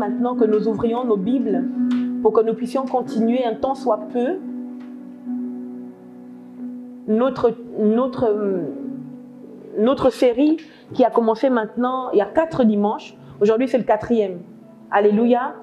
maintenant que nous ouvrions nos Bibles pour que nous puissions continuer un temps soit peu notre série qui a commencé maintenant il y a 4 dimanches. Aujourd'hui, c'est le 4e. Alléluia.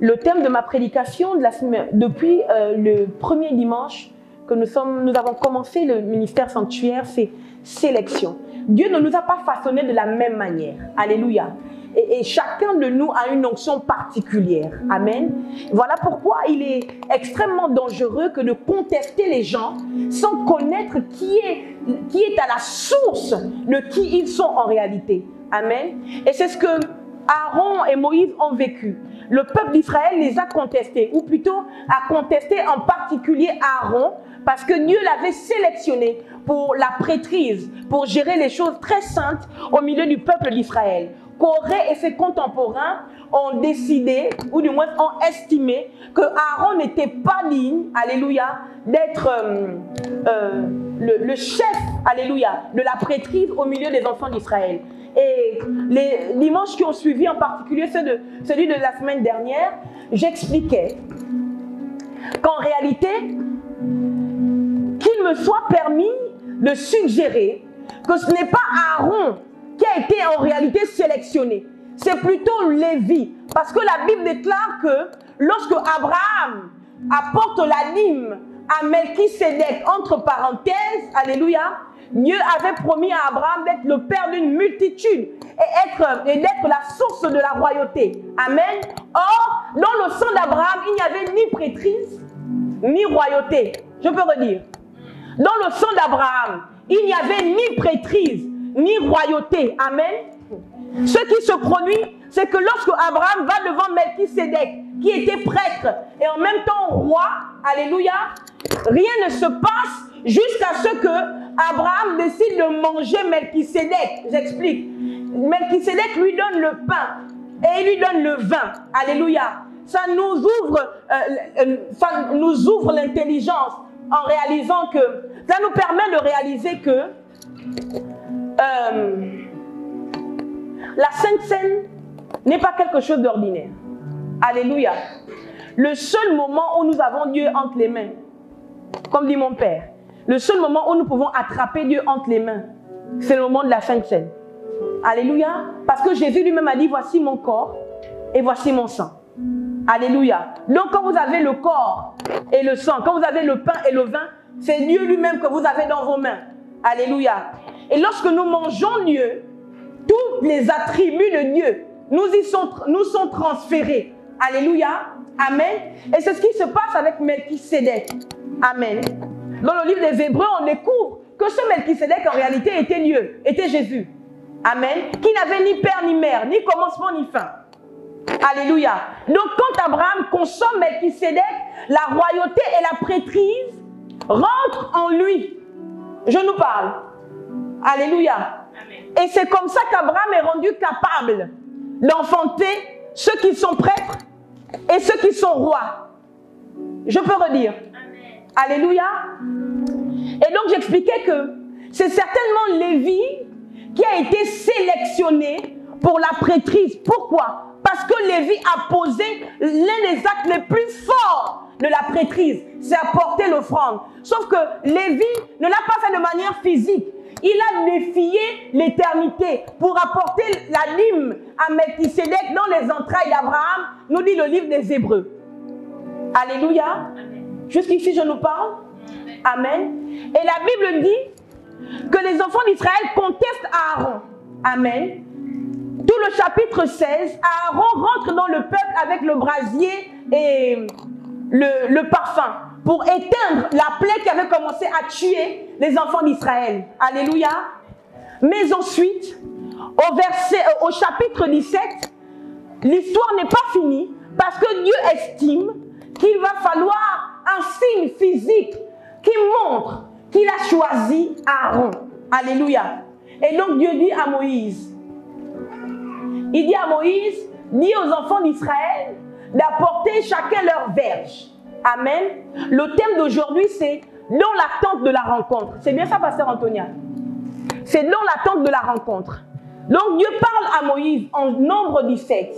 Le thème de ma prédication de la semaine, depuis le premier dimanche que nous avons commencé le ministère sanctuaire, c'est sélection. Dieu ne nous a pas façonnés de la même manière. Alléluia. Et chacun de nous a une onction particulière. Amen. Voilà pourquoi il est extrêmement dangereux que de contester les gens sans connaître qui est à la source de qui ils sont en réalité. Amen. Et c'est ce que Aaron et Moïse ont vécu. Le peuple d'Israël les a contestés, ou plutôt a contesté en particulier Aaron, parce que Dieu l'avait sélectionné pour la prêtrise, pour gérer les choses très saintes au milieu du peuple d'Israël. Corée et ses contemporains ont décidé, ou du moins ont estimé, que Aaron n'était pas digne, alléluia, d'être le chef, alléluia, de la prêtrise au milieu des enfants d'Israël. Et les dimanches qui ont suivi, en particulier celui de la semaine dernière, j'expliquais qu'en réalité, qu'il me soit permis de suggérer que ce n'est pas Aaron qui a été en réalité sélectionné, c'est plutôt Lévi. Parce que la Bible déclare que lorsque Abraham apporte la dîme à Melchisédek, entre parenthèses, alléluia, Dieu avait promis à Abraham d'être le père d'une multitude et d'être la source de la royauté. Amen. Or, dans le sang d'Abraham, il n'y avait ni prêtrise, ni royauté. Je peux redire. Dans le sang d'Abraham, il n'y avait ni prêtrise, ni royauté. Amen. Ce qui se produit, c'est que lorsque Abraham va devant Melchisédek, qui était prêtre et en même temps roi, alléluia, rien ne se passe jusqu'à ce que Abraham décide de manger Melchisédek. J'explique. Melchisédek lui donne le pain et il lui donne le vin. Alléluia. Ça nous ouvre l'intelligence en réalisant que, ça nous permet de réaliser que la Sainte Seine n'est pas quelque chose d'ordinaire. Alléluia. Le seul moment où nous avons Dieu entre les mains, comme dit mon père, le seul moment où nous pouvons attraper Dieu entre les mains, c'est le moment de la Sainte Seine. Alléluia. Parce que Jésus lui-même a dit, voici mon corps et voici mon sang. Alléluia. Donc quand vous avez le corps et le sang, quand vous avez le pain et le vin, c'est Dieu lui-même que vous avez dans vos mains. Alléluia. Et lorsque nous mangeons Dieu, tous les attributs de Dieu nous sont transférés. Alléluia. Amen. Et c'est ce qui se passe avec Melchisédek. Amen. Dans le livre des Hébreux, on découvre que ce Melchisédek en réalité était Dieu, était Jésus. Amen. Qui n'avait ni père ni mère, ni commencement ni fin. Alléluia. Donc quand Abraham consomme Melchisédek, la royauté et la prêtrise rentrent en lui. Je nous parle. Alléluia. Amen. Et c'est comme ça qu'Abraham est rendu capable d'enfanter ceux qui sont prêtres et ceux qui sont rois. Je peux redire. Amen. Alléluia. Et donc j'expliquais que c'est certainement Lévi qui a été sélectionné pour la prêtrise. Pourquoi? Parce que Lévi a posé l'un des actes les plus forts de la prêtrise, c'est apporter l'offrande. Sauf que Lévi ne l'a pas fait de manière physique. Il a défié l'éternité pour apporter la dîme à Melchisédek dans les entrailles d'Abraham, nous dit le livre des Hébreux. Alléluia. Jusqu'ici, je nous parle. Amen. Et la Bible dit que les enfants d'Israël contestent Aaron. Amen. Tout le chapitre 16, Aaron rentre dans le peuple avec le brasier et le parfum pour éteindre la plaie qui avait commencé à tuer les enfants d'Israël. Alléluia. Mais ensuite, au chapitre 17, l'histoire n'est pas finie parce que Dieu estime qu'il va falloir un signe physique qui montre qu'il a choisi Aaron. Alléluia. Et donc Dieu dit à Moïse, il dit à Moïse, dis aux enfants d'Israël d'apporter chacun leur verge. Amen. Le thème d'aujourd'hui, c'est dans la tente de la rencontre. C'est bien ça, pasteur Antonia? C'est dans la tente de la rencontre. Donc Dieu parle à Moïse en Nombre 17.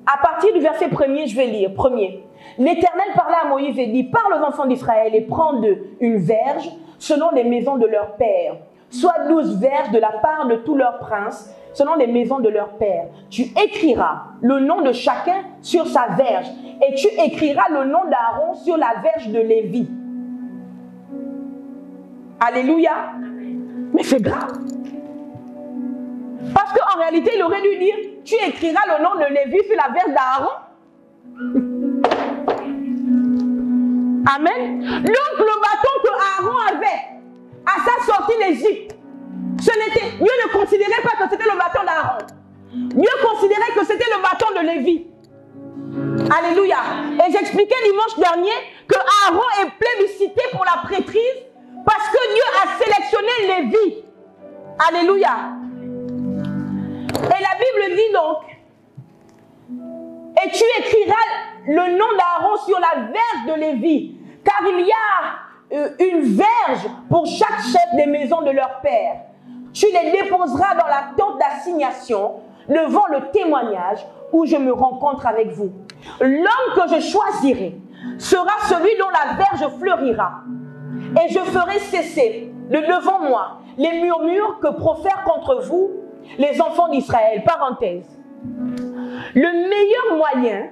À partir du verset 1er, je vais lire. Premier. L'Éternel parla à Moïse et dit, parle aux enfants d'Israël et prends une verge selon les maisons de leurs pères. Soit 12 verges de la part de tous leurs princes, selon les maisons de leurs pères. Tu écriras le nom de chacun sur sa verge, et tu écriras le nom d'Aaron sur la verge de Lévi. Alléluia. Mais c'est grave. Parce qu'en réalité, il aurait dû dire, tu écriras le nom de Lévi sur la verge d'Aaron. Amen. Donc le bâton que Aaron avait à sa sortie d'Égypte, Dieu ne considérait pas que c'était le bâton d'Aaron. Dieu considérait que c'était le bâton de Lévi. Alléluia. Et j'expliquais dimanche dernier que Aaron est plébiscité pour la prêtrise parce que Dieu a sélectionné Lévi. Alléluia. Et la Bible dit donc, et tu écriras le nom d'Aaron sur la verge de Lévi, car il y a une verge pour chaque chef des maisons de leur père. Tu les déposeras dans la tente d'assignation devant le témoignage où je me rencontre avec vous. L'homme que je choisirai sera celui dont la verge fleurira. Et je ferai cesser de devant moi les murmures que profèrent contre vous les enfants d'Israël. Parenthèse. Le meilleur moyen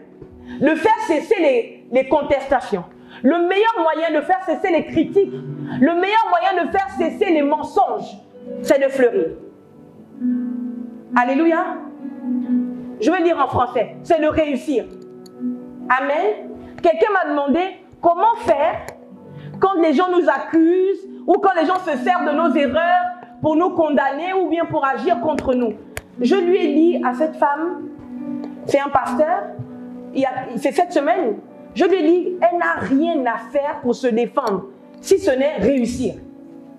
de faire cesser les contestations, le meilleur moyen de faire cesser les critiques, le meilleur moyen de faire cesser les mensonges, c'est de fleurir. Alléluia. Je vais dire en français, c'est de réussir. Amen. Quelqu'un m'a demandé comment faire quand les gens nous accusent ou quand les gens se servent de nos erreurs pour nous condamner ou bien pour agir contre nous. Je lui ai dit à cette femme, c'est un pasteur, c'est cette semaine, je lui ai dit, elle n'a rien à faire pour se défendre, si ce n'est réussir.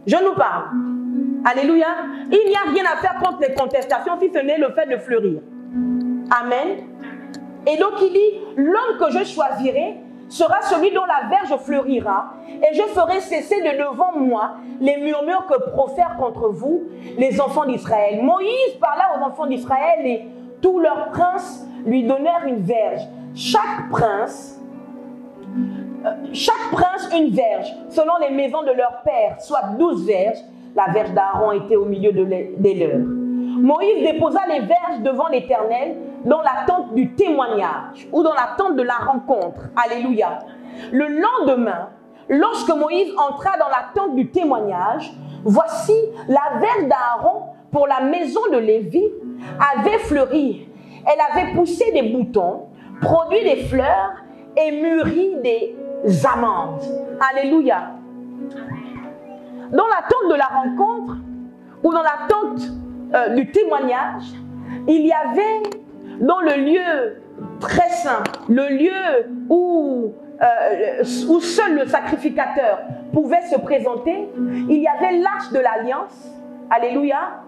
Je nous parle. Alléluia. Il n'y a rien à faire contre les contestations, si ce n'est le fait de fleurir. Amen. Et donc il dit, l'homme que je choisirai sera celui dont la verge fleurira, et je ferai cesser de devant moi les murmures que profèrent contre vous les enfants d'Israël. Moïse parla aux enfants d'Israël et tous leurs princes lui donnèrent une verge. Chaque prince une verge, selon les maisons de leur père, soit 12 verges. La verge d'Aaron était au milieu des leurs. Moïse déposa les verges devant l'Éternel dans la tente du témoignage ou dans la tente de la rencontre. Alléluia. Le lendemain, lorsque Moïse entra dans la tente du témoignage, voici la verge d'Aaron pour la maison de Lévi avait fleuri. Elle avait poussé des boutons, produit des fleurs et mûri des amandes. Alléluia. Dans la tente de la rencontre ou dans la tente du témoignage, il y avait dans le lieu très saint, le lieu où seul le sacrificateur pouvait se présenter, il y avait l'arche de l'alliance. Alléluia.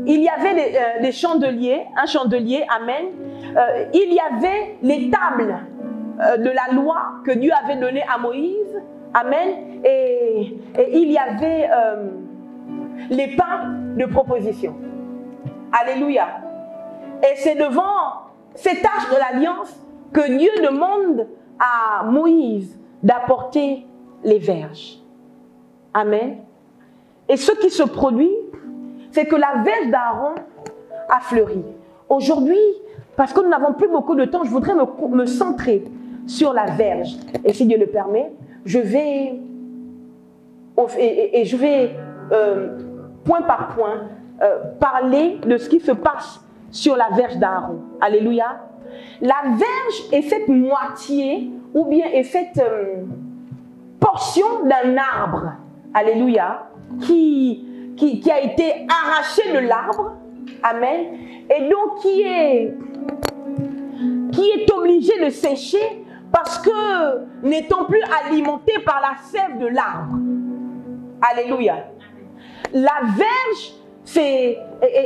Il y avait des chandeliers, un chandelier, amen. Il y avait les tables de la loi que Dieu avait donnée à Moïse, amen. Et il y avait les pains de proposition. Alléluia. Et c'est devant cette arche de l'alliance que Dieu demande à Moïse d'apporter les verges. Amen. Et ce qui se produit, c'est que la verge d'Aaron a fleuri. Aujourd'hui, parce que nous n'avons plus beaucoup de temps, je voudrais me centrer sur la verge. Et si Dieu le permet, je vais point par point, parler de ce qui se passe sur la verge d'Aaron. Alléluia. La verge est cette moitié ou bien est cette portion d'un arbre. Alléluia. Qui a été arraché de l'arbre. Amen. Et donc qui est obligé de sécher parce que n'étant plus alimenté par la sève de l'arbre. Alléluia. La verge, et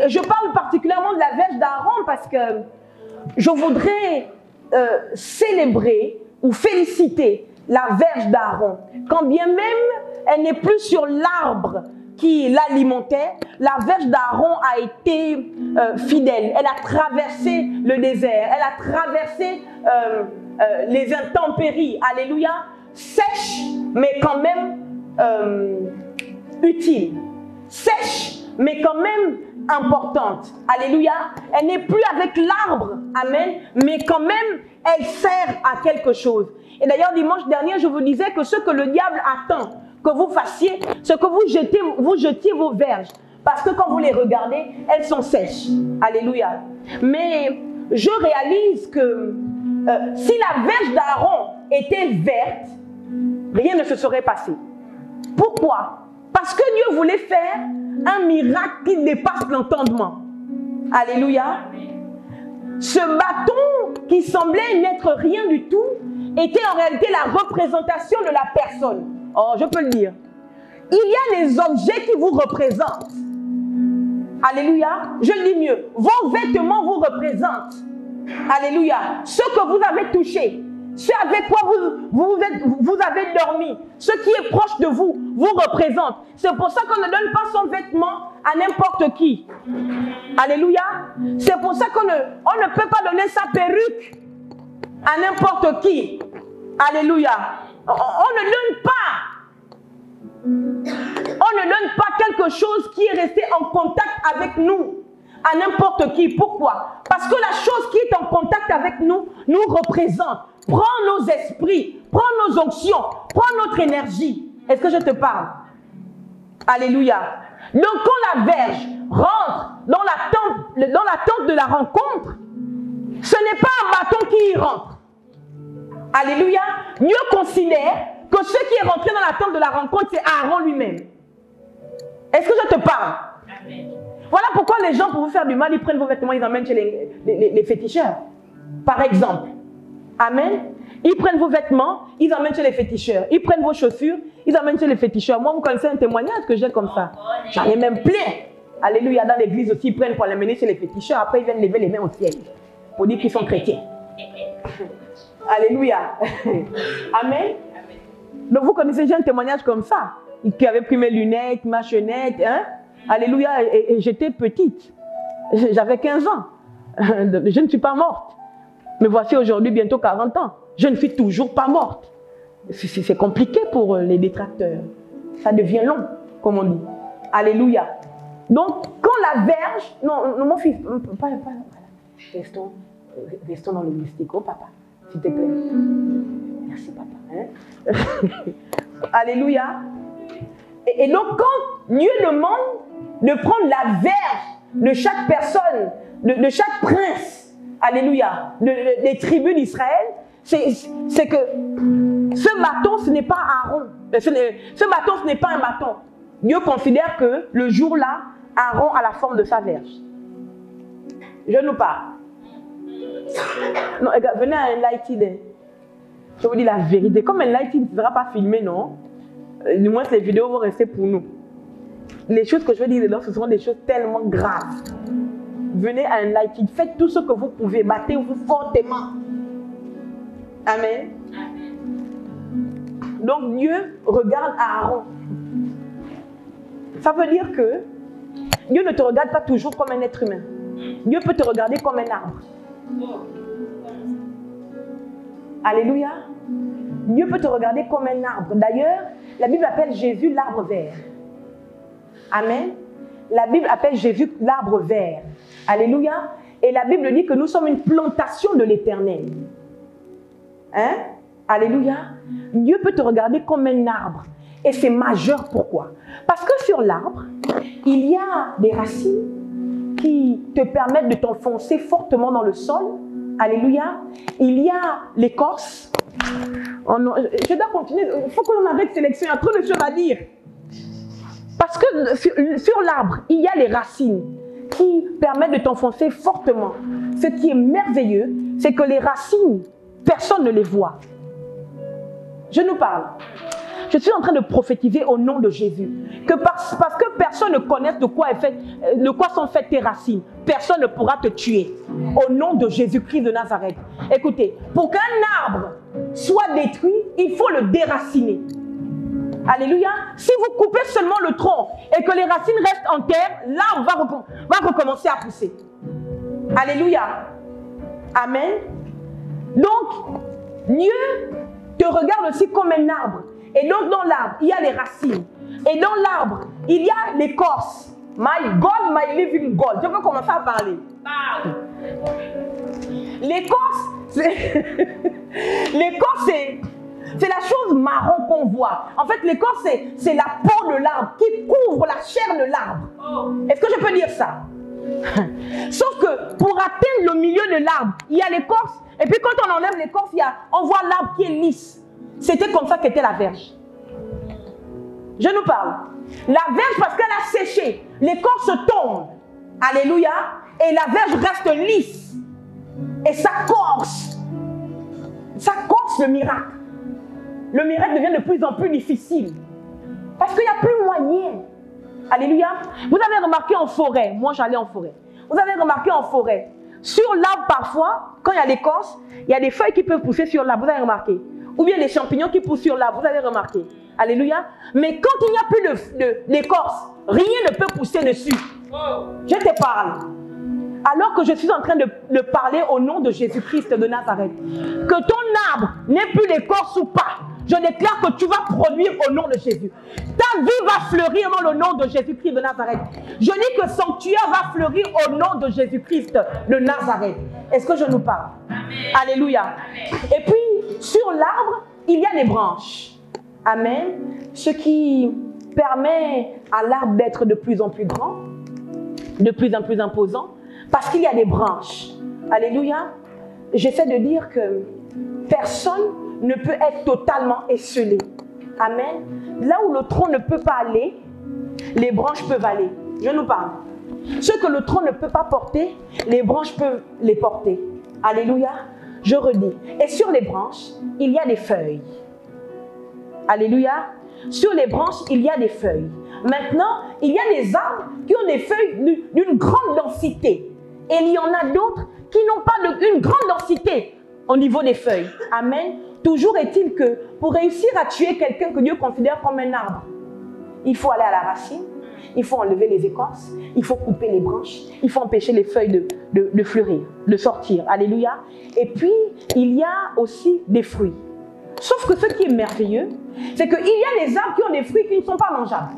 je parle particulièrement de la verge d'Aaron parce que je voudrais célébrer ou féliciter la verge d'Aaron. Quand bien même elle n'est plus sur l'arbre qui l'alimentait, la verge d'Aaron a été fidèle. Elle a traversé le désert, elle a traversé les intempéries. Alléluia. Sèche, mais quand même utile. Sèche, mais quand même importante. Alléluia. Elle n'est plus avec l'arbre. Amen. Mais quand même, elle sert à quelque chose. Et d'ailleurs, dimanche dernier, je vous disais que ce que le diable attend que vous fassiez, c'est que vous jetiez vos verges. Parce que quand vous les regardez, elles sont sèches. Alléluia. Mais je réalise que si la verge d'Aaron était verte, rien ne se serait passé. Pourquoi? Parce que Dieu voulait faire un miracle qui dépasse l'entendement. Alléluia. Ce bâton qui semblait n'être rien du tout était en réalité la représentation de la personne. Oh, je peux le dire. Il y a les objets qui vous représentent. Alléluia. Je le dis mieux. Vos vêtements vous représentent. Alléluia. Ce que vous avez touché, ce avec quoi vous avez dormi, ce qui est proche de vous, vous représente. C'est pour ça qu'on ne donne pas son vêtement à n'importe qui. Alléluia. C'est pour ça qu'on ne peut pas donner sa perruque à n'importe qui. Alléluia. On ne donne pas. On ne donne pas quelque chose qui est resté en contact avec nous à n'importe qui. Pourquoi? Parce que la chose qui est en contact avec nous, nous représente. Prends nos esprits, prends nos onctions, prends notre énergie. Est-ce que je te parle? Alléluia. Donc quand la verge rentre dans la tente de la rencontre, ce n'est pas un bâton qui y rentre. Alléluia. Dieu considère que ce qui est rentré dans la tente de la rencontre, c'est Aaron lui-même. Est-ce que je te parle? Amen. Voilà pourquoi les gens, pour vous faire du mal, ils prennent vos vêtements, ils emmènent chez les féticheurs. Par exemple. Amen. Ils prennent vos vêtements, ils emmènent chez les féticheurs. Ils prennent vos chaussures, ils emmènent chez les féticheurs. Moi, vous connaissez un témoignage que j'ai comme ça. J'en ai même plein. Alléluia. Dans l'église aussi, ils prennent pour les mener chez les féticheurs. Après, ils viennent lever les mains au ciel pour dire qu'ils sont chrétiens. Alléluia. Amen. Donc, vous connaissez, j'ai un témoignage comme ça. Qui avait pris mes lunettes, ma chenette. Hein? Alléluia. Et j'étais petite. J'avais 15 ans. Je ne suis pas morte. Mais voici aujourd'hui bientôt 40 ans. Je ne suis toujours pas morte. C'est compliqué pour les détracteurs. Ça devient long, comme on dit. Alléluia. Donc, quand la verge... Non, mon fils, restons dans le mystique. Oh, papa, s'il te plaît. Merci, papa. Hein? Alléluia. Et donc, quand Dieu demande de prendre la verge de chaque personne, de chaque prince, alléluia, des tribus d'Israël, c'est que ce bâton, ce n'est pas Aaron. Ce bâton, ce n'est pas un bâton. Dieu considère que le jour-là, Aaron a la forme de sa verge. Je nous parle. Non, venez à un lighting. Je vous dis la vérité. Comme un lighting ne sera pas filmé, non? Du moins, les vidéos vont rester pour nous. Les choses que je vais dire dedans, ce seront des choses tellement graves. Venez à un lighting, faites tout ce que vous pouvez, battez-vous fortement. Amen. Donc Dieu regarde Aaron. Ça veut dire que Dieu ne te regarde pas toujours comme un être humain. Dieu peut te regarder comme un arbre. Alléluia. Dieu peut te regarder comme un arbre. D'ailleurs, la Bible appelle Jésus l'arbre vert. Amen. La Bible appelle Jésus l'arbre vert. Alléluia. Et la Bible dit que nous sommes une plantation de l'Éternel. Hein? Alléluia. Dieu peut te regarder comme un arbre. Et c'est majeur. Pourquoi? Parce que sur l'arbre, il y a des racines qui te permettent de t'enfoncer fortement dans le sol. Alléluia. Il y a l'écorce. Oh non, je dois continuer. Il faut qu'on arrête sélection. Il y a trop de choses à dire. Parce que sur l'arbre, il y a les racines qui permettent de t'enfoncer fortement. Ce qui est merveilleux, c'est que les racines, personne ne les voit. Je nous parle. Je suis en train de prophétiser au nom de Jésus. Que parce que personne ne connaît de quoi sont faites tes racines, personne ne pourra te tuer. Au nom de Jésus-Christ de Nazareth. Écoutez, pour qu'un arbre soit détruit, il faut le déraciner. Alléluia. Si vous coupez seulement le tronc et que les racines restent en terre, l'arbre va recommencer à pousser. Alléluia. Amen. Donc, Dieu te regarde aussi comme un arbre. Et donc, dans l'arbre, il y a les racines. Et dans l'arbre, il y a l'écorce. My God, my living God. Je peux commencer à parler. L'écorce, c'est la chose marron qu'on voit. En fait, l'écorce, c'est la peau de l'arbre qui couvre la chair de l'arbre. Est-ce que je peux dire ça? Sauf que pour atteindre le milieu de l'arbre, il y a l'écorce. Et puis quand on enlève l'écorce, on voit l'arbre qui est lisse. C'était comme ça qu'était la verge. Je nous parle. La verge, parce qu'elle a séché, l'écorce tombe. Alléluia. Et la verge reste lisse. Et ça corse. Ça corse le miracle. Le miracle devient de plus en plus difficile. Parce qu'il n'y a plus moyen. Alléluia. Vous avez remarqué en forêt, moi j'allais en forêt. Vous avez remarqué en forêt, sur l'arbre parfois, quand il y a l'écorce, il y a des feuilles qui peuvent pousser sur l'arbre, vous avez remarqué. Ou bien des champignons qui poussent sur l'arbre, vous avez remarqué. Alléluia. Mais quand il n'y a plus d'écorce, rien ne peut pousser dessus. Je te parle. Alors que je suis en train de parler au nom de Jésus-Christ de Nazareth. Que ton arbre n'ait plus d'écorce ou pas. Je déclare que tu vas produire au nom de Jésus. Ta vie va fleurir dans le nom de Jésus-Christ de Nazareth. Je dis que sanctuaire va fleurir au nom de Jésus-Christ de Nazareth. Est-ce que je nous parle? Amen. Alléluia. Amen. Et puis, sur l'arbre, il y a des branches. Amen. Ce qui permet à l'arbre d'être de plus en plus grand, de plus en plus imposant, parce qu'il y a des branches. Alléluia. J'essaie de dire que personne ne peut être totalement esselé. Amen. Là où le tronc ne peut pas aller, les branches peuvent aller. Je nous parle. Ce que le tronc ne peut pas porter, les branches peuvent les porter. Alléluia. Je redis. Et sur les branches, il y a des feuilles. Alléluia. Sur les branches, il y a des feuilles. Maintenant, il y a des arbres qui ont des feuilles d'une grande densité. Et il y en a d'autres qui n'ont pas une grande densité au niveau des feuilles. Amen. Toujours est-il que pour réussir à tuer quelqu'un que Dieu considère comme un arbre, il faut aller à la racine, il faut enlever les écorces, il faut couper les branches, il faut empêcher les feuilles de fleurir, de sortir. Alléluia. Et puis, il y a aussi des fruits. Sauf que ce qui est merveilleux, c'est qu'il y a des arbres qui ont des fruits qui ne sont pas mangeables.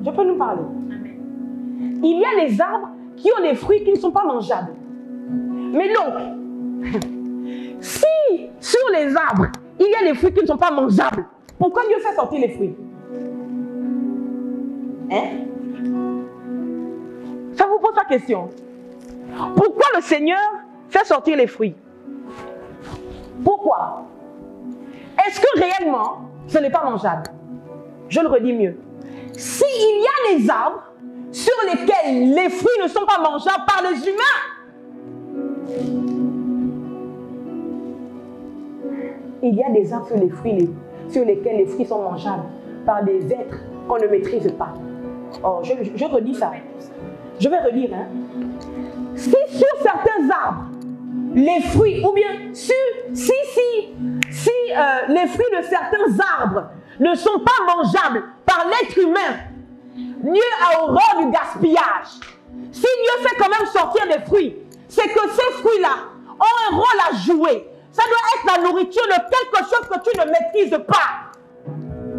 Je peux nous parler? Amen. Il y a des arbres qui ont des fruits qui ne sont pas mangeables. Mais donc, si sur les arbres, il y a des fruits qui ne sont pas mangeables, pourquoi Dieu fait sortir les fruits? Hein? Ça vous pose la question. Pourquoi le Seigneur fait sortir les fruits? Pourquoi? Est-ce que réellement, ce n'est pas mangeable? Je le redis mieux. S'il y a des arbres sur lesquels les fruits ne sont pas mangeables par les humains, il y a des arbres sur lesquels les fruits sont mangeables par des êtres qu'on ne maîtrise pas. Oh, je redis ça. Je vais redire. Hein. Si sur certains arbres, les fruits, ou bien si les fruits de certains arbres ne sont pas mangeables par l'être humain, Dieu a horreur du gaspillage. Si Dieu fait quand même sortir des fruits, c'est que ces fruits-là ont un rôle à jouer. Ça doit être la nourriture de quelque chose que tu ne maîtrises pas.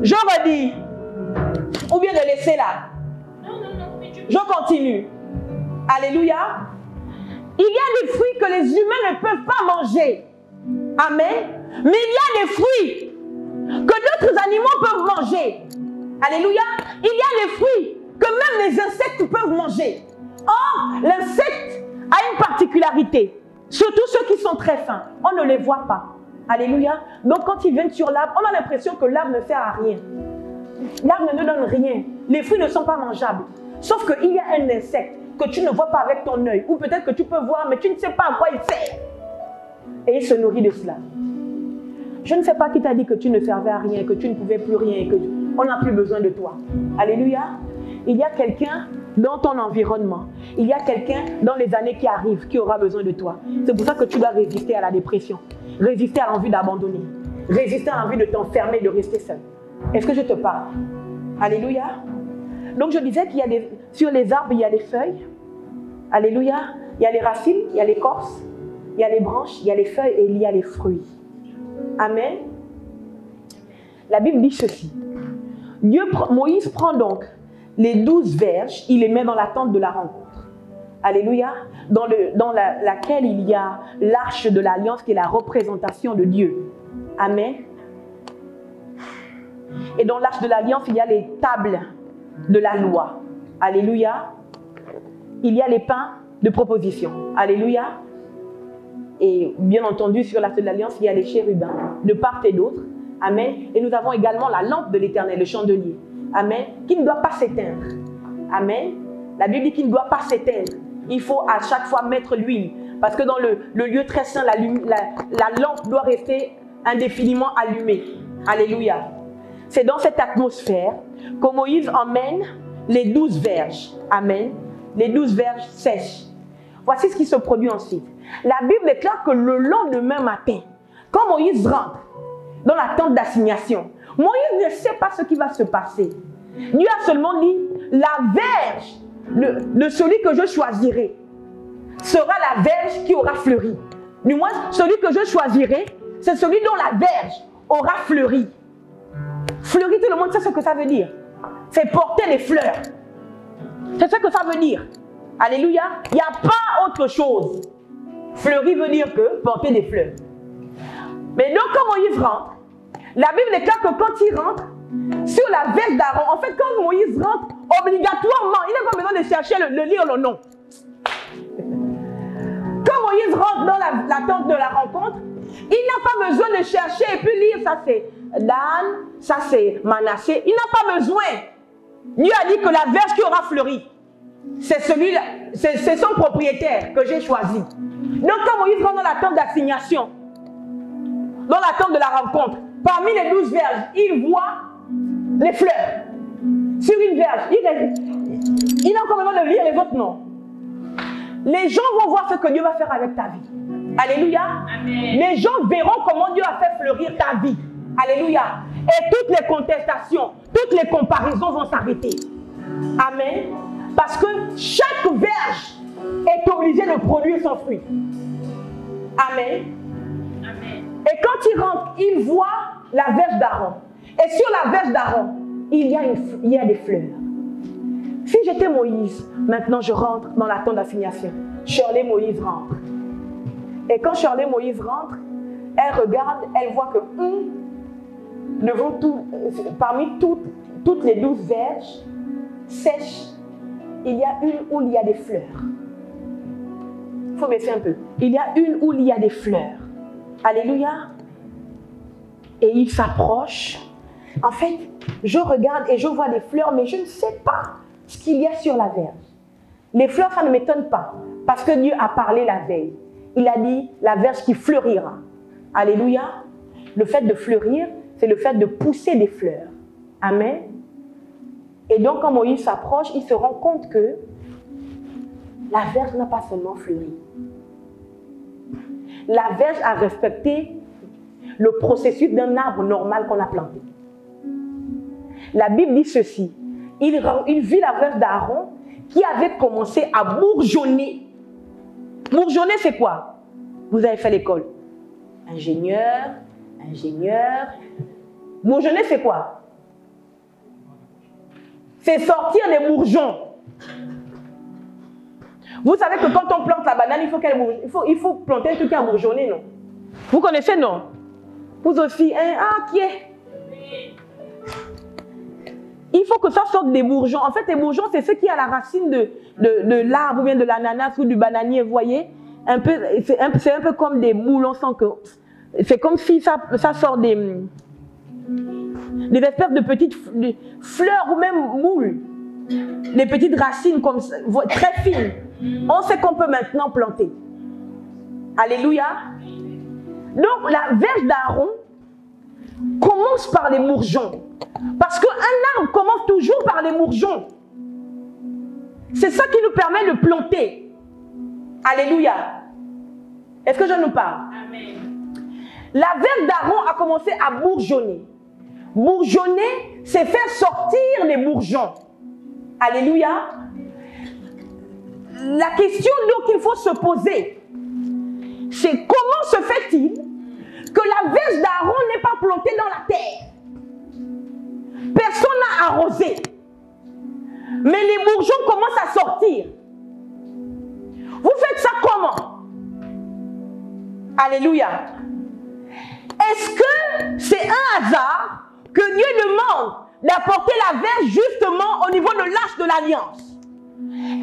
Je redis. Ou bien de laisser là. Je continue. Alléluia. Il y a des fruits que les humains ne peuvent pas manger. Amen. Mais il y a des fruits que d'autres animaux peuvent manger. Alléluia. Il y a des fruits que même les insectes peuvent manger. Or, l'insecte a une particularité. Surtout ceux qui sont très fins. On ne les voit pas. Alléluia. Donc quand ils viennent sur l'arbre, on a l'impression que l'arbre ne sert à rien. L'arbre ne donne rien. Les fruits ne sont pas mangeables. Sauf qu'il y a un insecte que tu ne vois pas avec ton œil. Ou peut-être que tu peux voir, mais tu ne sais pas à quoi il sert. Et il se nourrit de cela. Je ne sais pas qui t'a dit que tu ne servais à rien, que tu ne pouvais plus rien, qu'on n'a plus besoin de toi. Alléluia. Il y a quelqu'un dans ton environnement. Il y a quelqu'un dans les années qui arrivent qui aura besoin de toi. C'est pour ça que tu dois résister à la dépression. Résister à l'envie d'abandonner. résister à l'envie de t'enfermer, de rester seul. Est-ce que je te parle? Alléluia. Donc je disais qu'il y a sur les arbres, il y a les feuilles. Alléluia. Il y a les racines, il y a l'écorce, il y a les branches, il y a les feuilles et il y a les fruits. Amen. La Bible dit ceci. Moïse prend donc les 12 verges, il les met dans la tente de la rencontre. Alléluia. Dans laquelle il y a l'arche de l'alliance qui est la représentation de Dieu. Amen. Et dans l'arche de l'alliance, il y a les tables de la loi. Alléluia. Il y a les pains de proposition. Alléluia. Et bien entendu, sur l'arche de l'alliance, il y a les chérubins de part et d'autre. Amen. Et nous avons également la lampe de l'Éternel, le chandelier. Amen. Qui ne doit pas s'éteindre. Amen. La Bible dit qu'il ne doit pas s'éteindre. Il faut à chaque fois mettre l'huile. Parce que dans le lieu très saint, la lampe doit rester indéfiniment allumée. Alléluia. C'est dans cette atmosphère que Moïse emmène les 12 verges. Amen. Les 12 verges sèches. Voici ce qui se produit ensuite. La Bible déclare que le lendemain matin, quand Moïse rentre dans la tente d'assignation, Moïse ne sait pas ce qui va se passer. Dieu a seulement dit, la verge de celui que je choisirai sera la verge qui aura fleuri. Du moins, celui que je choisirai, c'est celui dont la verge aura fleuri. Fleurir, tout le monde sait ce que ça veut dire. C'est porter les fleurs. C'est ce que ça veut dire. Alléluia. Il n'y a pas autre chose. Fleurir veut dire que porter des fleurs. Mais donc, quand Moïse rentre, la Bible déclare que quand il rentre, sur la veste d'Aaron, en fait, quand Moïse rentre, obligatoirement, il n'a pas besoin de chercher lire le nom. Quand Moïse rentre dans la tente de la rencontre, il n'a pas besoin de chercher et puis lire, ça c'est Dan, ça c'est Manassé. Il n'a pas besoin. Dieu a dit que la verge qui aura fleuri, c'est celui-là, c'est son propriétaire que j'ai choisi. Donc quand Moïse rentre dans la tente d'assignation, dans la tente de la rencontre, parmi les 12 verges, il voit les fleurs. Sur une verge, il a encore besoin de lire les autres noms. Les gens vont voir ce que Dieu va faire avec ta vie. Alléluia. Amen. Les gens verront comment Dieu a fait fleurir ta vie. Alléluia. Et toutes les contestations, toutes les comparaisons vont s'arrêter. Amen. Parce que chaque verge est obligée de produire son fruit. Amen. Amen. Et quand il rentre, il voit la verge d'Aaron. Et sur la verge d'Aaron, il y a des fleurs. Si j'étais Moïse, maintenant je rentre dans la tente d'assignation. Shirley Moïse rentre. Et quand Shirley Moïse rentre, elle regarde, elle voit que parmi toutes les 12 verges sèches, il y a une où il y a des fleurs. Il faut baisser un peu. Il y a une où il y a des fleurs. Alléluia. Et il s'approche. En fait, je regarde et je vois des fleurs, mais je ne sais pas ce qu'il y a sur la verge. Les fleurs, ça ne m'étonne pas, parce que Dieu a parlé la veille. Il a dit la verge qui fleurira. Alléluia. Le fait de fleurir, c'est le fait de pousser des fleurs. Amen. Et donc, quand Moïse s'approche, il se rend compte que la verge n'a pas seulement fleuri. La verge a respecté le processus d'un arbre normal qu'on a planté. La Bible dit ceci. Il vit la verge d'Aaron qui avait commencé à bourgeonner. Bourgeonner, c'est quoi? Vous avez fait l'école. Ingénieur. Bourgeonner, c'est quoi? C'est sortir des bourgeons. Vous savez que quand on plante la banane, il faut planter un truc qui a bourgeonné, non? Vous connaissez, non? Vous aussi, hein? Ah, qui est? Il faut que ça sorte des bourgeons. En fait, les bourgeons, c'est ce qui est à la racine de l'arbre ou bien de l'ananas ou du bananier, vous voyez? C'est un peu comme des moules, on sent que c'est comme si ça sort des espèces de petites fleurs ou même moules. Des petites racines comme ça, très fines. On sait qu'on peut maintenant planter. Alléluia. Donc, la verge d'Aaron commence par les bourgeons. Parce qu'un arbre commence toujours par les bourgeons. C'est ça qui nous permet de planter. Alléluia. Est-ce que je nous parle? Amen. la verge d'Aaron a commencé à bourgeonner. Bourgeonner, c'est faire sortir les bourgeons. Alléluia. La question donc qu'il faut se poser, c'est comment se fait-il que la verge d'Aaron n'est pas plantée dans la terre? Personne n'a arrosé. Mais les bourgeons commencent à sortir. Vous faites ça comment? Alléluia. Est-ce que c'est un hasard que Dieu demande d'apporter la verge justement au niveau de l'arche de l'alliance?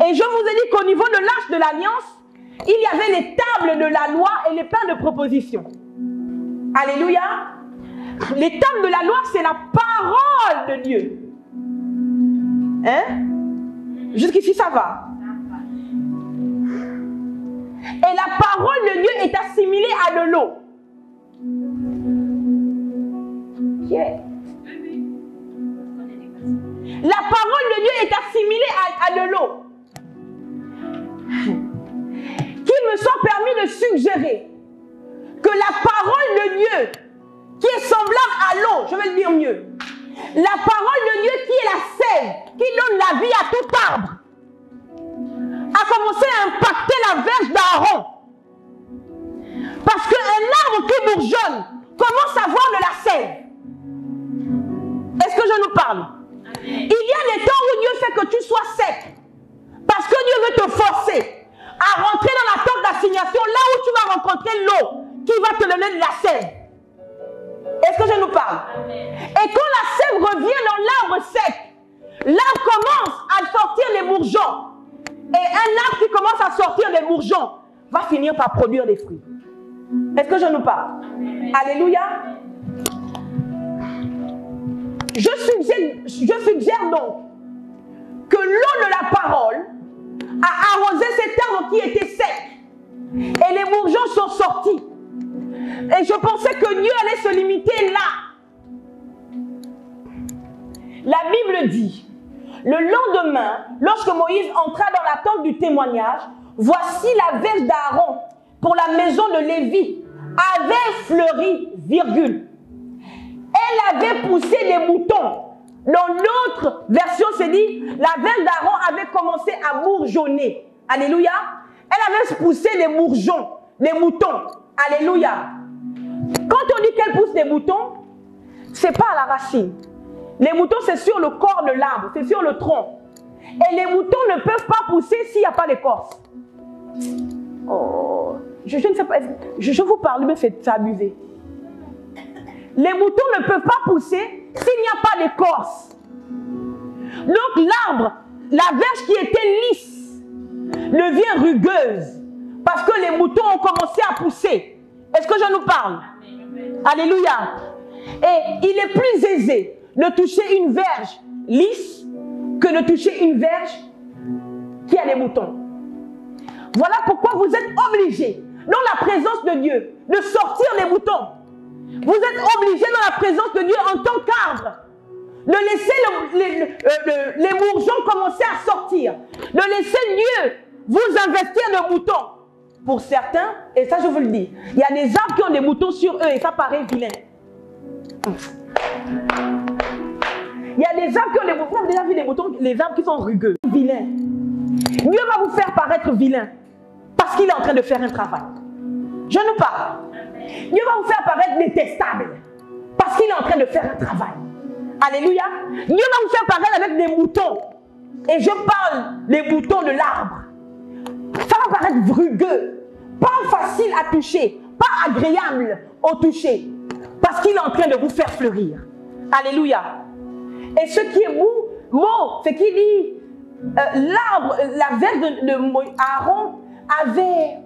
Et je vous ai dit qu'au niveau de l'arche de l'alliance, il y avait les tables de la loi et les pains de proposition. Alléluia. Les tables de la loi, c'est la parole de Dieu. Hein? Jusqu'ici, ça va. Et la parole de Dieu est assimilée à de l'eau. Yeah. La parole de Dieu est assimilée à de l'eau. Qu'il me soit permis de suggérer que la parole de Dieu, qui est semblable à l'eau, je vais le dire mieux, la parole de Dieu qui est la sève, qui donne la vie à tout arbre, a commencé à impacter la verge d'Aaron. Parce qu'un arbre qui bourgeonne commence à avoir de la sève. Est-ce que je nous parle? Il y a des temps où Dieu fait que tu sois sec. Parce que Dieu veut te forcer à rentrer dans la tente d'assignation, là où tu vas rencontrer l'eau qui va te donner de la sève. Est-ce que je nous parle? Et quand la sève revient dans l'arbre sec, l'arbre commence à sortir les bourgeons. Et un arbre qui commence à sortir des bourgeons va finir par produire des fruits. Est-ce que je nous parle? Alléluia. Je suggère donc que l'eau de la parole a arrosé cet arbre qui était sec. Et les bourgeons sont sortis. Et je pensais que Dieu allait se limiter là. La Bible dit, le lendemain, lorsque Moïse entra dans la tente du témoignage, voici la verge d'Aaron pour la maison de Lévi avait fleuri, virgule. Elle avait poussé des moutons. Dans l'autre version, c'est dit, la verge d'Aaron avait commencé à bourgeonner. Alléluia. Elle avait poussé des bourgeons, des moutons. Alléluia. Quand on dit qu'elle pousse des moutons, ce n'est pas à la racine. Les moutons, c'est sur le corps de l'arbre, c'est sur le tronc. Et les moutons ne peuvent pas pousser s'il n'y a pas d'écorce. Oh, je ne sais pas, je vous parle, mais c'est abusé. Les moutons ne peuvent pas pousser s'il n'y a pas d'écorce. Donc l'arbre, la verge qui était lisse, devient rugueuse. Parce que les moutons ont commencé à pousser. Est-ce que je nous parle? Alléluia. Et il est plus aisé de toucher une verge lisse que de toucher une verge qui a des moutons. Voilà pourquoi vous êtes obligés, dans la présence de Dieu, de sortir les moutons. Vous êtes obligés dans la présence de Dieu en tant qu'arbre, de laisser les bourgeons commencer à sortir, de laisser Dieu vous investir de moutons. Pour certains, et ça je vous le dis, il y a des arbres qui ont des moutons sur eux et ça paraît vilain. Il y a des arbres qui ont des moutons, vous avez déjà vu des moutons, les arbres qui sont rugueux, vilains. Dieu va vous faire paraître vilain parce qu'il est en train de faire un travail. Je nous parle. Dieu va vous faire paraître détestable parce qu'il est en train de faire un travail. Alléluia. Dieu va vous faire paraître avec des moutons. Et je parle des moutons de l'arbre. Ça va paraître rugueux, pas facile à toucher, pas agréable au toucher, parce qu'il est en train de vous faire fleurir. Alléluia. Et ce qui est beau, c'est qu'il dit, l'arbre, la verge de Aaron avait...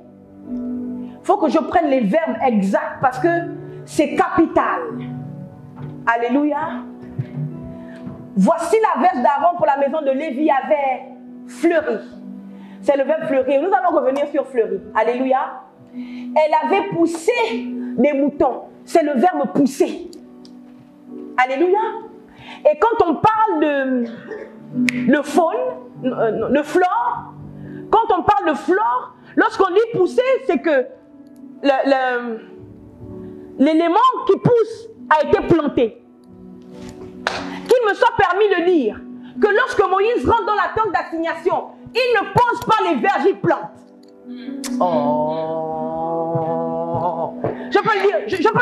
Il faut que je prenne les verbes exacts parce que c'est capital. Alléluia. Voici la verge d'Aaron pour la maison de Lévi avait fleuri. C'est le verbe fleurir. Nous allons revenir sur fleuri. Alléluia. Elle avait poussé des moutons. C'est le verbe pousser. Alléluia. Et quand on parle de faune, de flore, quand on parle de flore, lorsqu'on dit pousser, c'est que l'élément qui pousse a été planté. Qu'il me soit permis de dire que lorsque Moïse rentre dans la tente d'assignation, il ne pense pas les verges, il plante. Oh. Je peux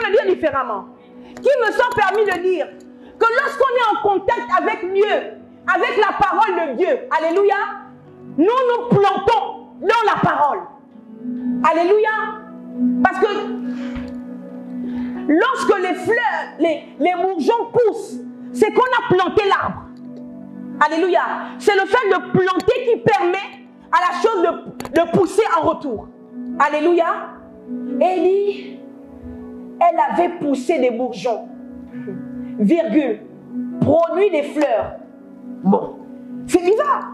le dire différemment. Qu'il me soit permis de dire que lorsqu'on est en contact avec Dieu, avec la parole de Dieu, alléluia, nous plantons dans la parole. Alléluia. Parce que lorsque les fleurs, les bourgeons poussent, c'est qu'on a planté l'arbre. Alléluia. C'est le fait de planter qui permet à la chose de pousser en retour. Alléluia. Élie, elle avait poussé des bourgeons. Virgule. Produit des fleurs. Bon. C'est bizarre.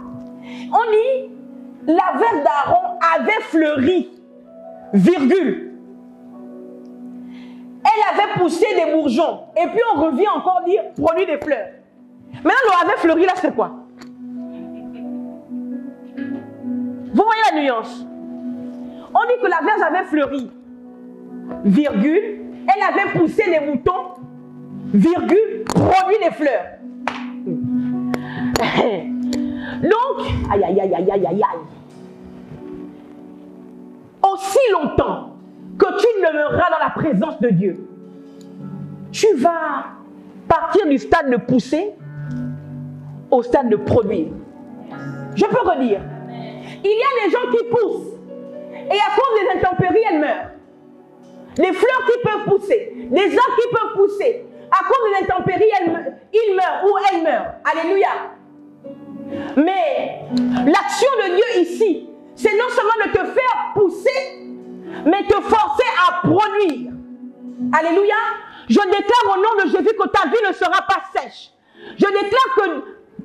On dit, la verge d'Aaron avait fleuri. Virgule. Elle avait poussé des bourgeons. Et puis on revient encore dire produit des fleurs. Maintenant, le avait fleuri, là, c'est quoi? Vous voyez la nuance? On dit que la verge avait fleuri. Virgule. Elle avait poussé des moutons. Virgule. Produit des fleurs. Donc, aïe, aïe, aïe, aïe, aïe, aïe, aïe. Aussi longtemps que tu demeureras dans la présence de Dieu, tu vas partir du stade de pousser au stade de produire. Je peux redire. Il y a des gens qui poussent et à cause des intempéries, elles meurent. Les fleurs qui peuvent pousser, les arbres qui peuvent pousser, à cause des intempéries, ils meurent ou elles meurent. Alléluia. Mais l'action de Dieu ici, c'est non seulement de te faire pousser, mais te forcer à produire. Alléluia. Je déclare au nom de Jésus que ta vie ne sera pas sèche. Je déclare que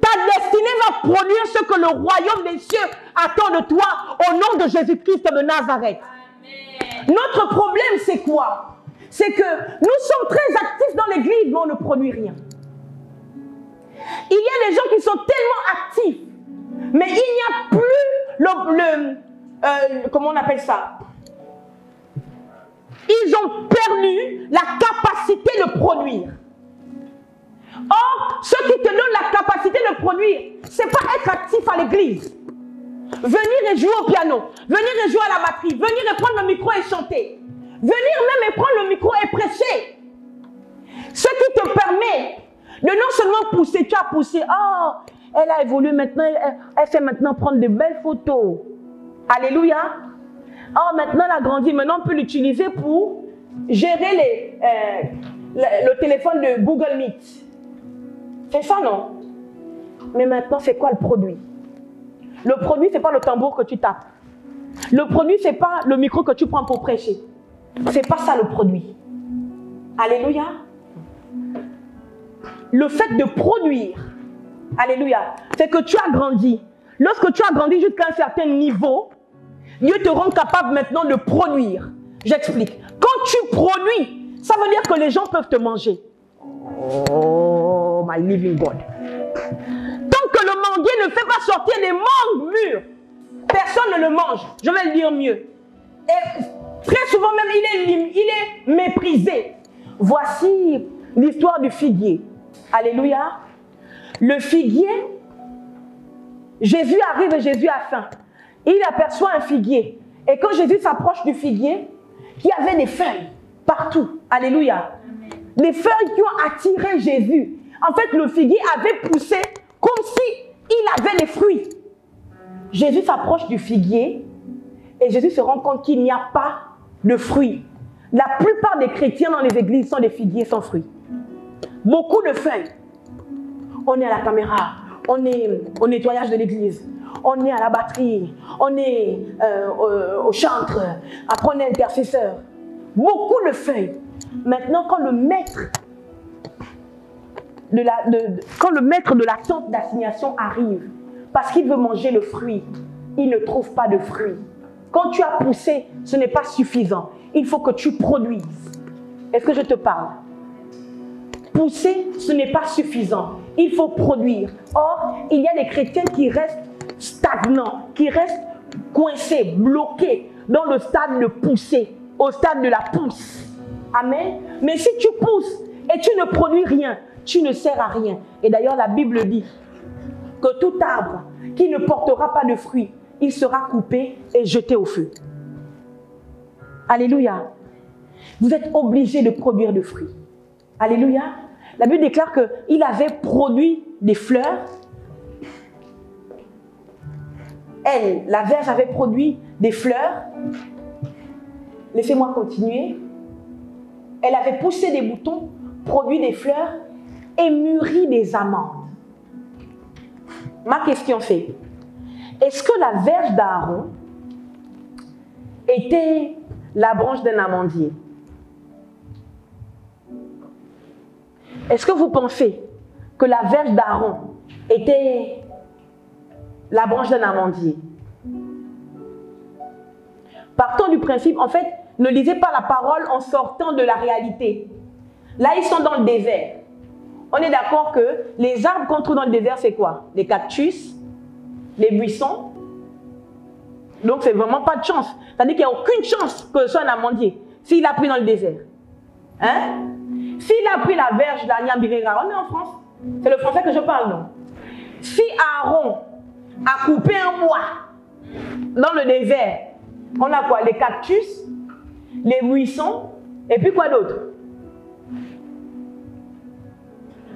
ta destinée va produire ce que le royaume des cieux attend de toi au nom de Jésus-Christ de Nazareth. Amen. Notre problème, c'est quoi? C'est que nous sommes très actifs dans l'église, mais on ne produit rien. Il y a des gens qui sont tellement actifs, mais il n'y a plus comment on appelle ça? Ils ont perdu la capacité de produire. Or, ce qui te donne la capacité de produire, ce n'est pas être actif à l'église. Venir et jouer au piano, venir et jouer à la batterie, venir et prendre le micro et chanter. Venir même et prendre le micro et prêcher. Ce qui te permet de non seulement pousser, tu as poussé, oh, elle a évolué maintenant, elle sait maintenant prendre de belles photos. Alléluia. Oh, maintenant elle a grandi, maintenant on peut l'utiliser pour gérer le téléphone de Google Meet. C'est ça, non? Mais maintenant, c'est quoi le produit? Le produit, ce n'est pas le tambour que tu tapes. Le produit, ce n'est pas le micro que tu prends pour prêcher. Ce n'est pas ça le produit. Alléluia. Le fait de produire, alléluia, c'est que tu as grandi. Lorsque tu as grandi jusqu'à un certain niveau, Dieu te rend capable maintenant de produire. J'explique. Quand tu produis, ça veut dire que les gens peuvent te manger. Oh, my living God. Tant que le manguier ne fait pas sortir des mangues mûres, personne ne le mange. Je vais le dire mieux. Et très souvent même, il est méprisé. Voici l'histoire du figuier. Alléluia. Le figuier, Jésus arrive et Jésus a faim. Il aperçoit un figuier. Et quand Jésus s'approche du figuier, il y avait des feuilles partout. Alléluia. Des feuilles qui ont attiré Jésus. En fait, le figuier avait poussé comme s'il avait des fruits. Jésus s'approche du figuier et Jésus se rend compte qu'il n'y a pas de fruits. La plupart des chrétiens dans les églises sont des figuiers sans fruits. Beaucoup de feuilles. On est à la caméra, on est au nettoyage de l'église, on est à la batterie, on est au chantre, après on est intercesseur. Beaucoup de feuilles. Maintenant, quand le maître de la tente d'assignation arrive, parce qu'il veut manger le fruit, il ne trouve pas de fruit. Quand tu as poussé, ce n'est pas suffisant. Il faut que tu produises. Est-ce que je te parle? Pousser, ce n'est pas suffisant. Il faut produire. Or, il y a des chrétiens qui restent stagnants, qui restent coincés, bloqués dans le stade de pousser, au stade de la pousse. Amen. Mais si tu pousses et tu ne produis rien, tu ne sers à rien. Et d'ailleurs, la Bible dit que tout arbre qui ne portera pas de fruits, il sera coupé et jeté au feu. Alléluia. Vous êtes obligés de produire des fruits. Alléluia. La Bible déclare qu'il avait produit des fleurs. Elle, la verge, avait produit des fleurs. Laissez-moi continuer. Elle avait poussé des boutons, produit des fleurs et mûri des amandes. Ma question fait, est-ce que la verge d'Aaron était la branche d'un amandier? Est-ce que vous pensez que la verge d'Aaron était la branche d'un amandier? Partons du principe, en fait, ne lisez pas la parole en sortant de la réalité. Là, ils sont dans le désert. On est d'accord que les arbres qu'on trouve dans le désert, c'est quoi? Les cactus, les buissons. Donc, c'est vraiment pas de chance. C'est-à-dire qu'il n'y a aucune chance que ce soit un amandier s'il a pris dans le désert. Hein? S'il a pris la verge de la Nyambirera, on est en France. C'est le français que je parle, non? Si Aaron a coupé un bois dans le désert, on a quoi? Les cactus, les buissons, et puis quoi d'autre?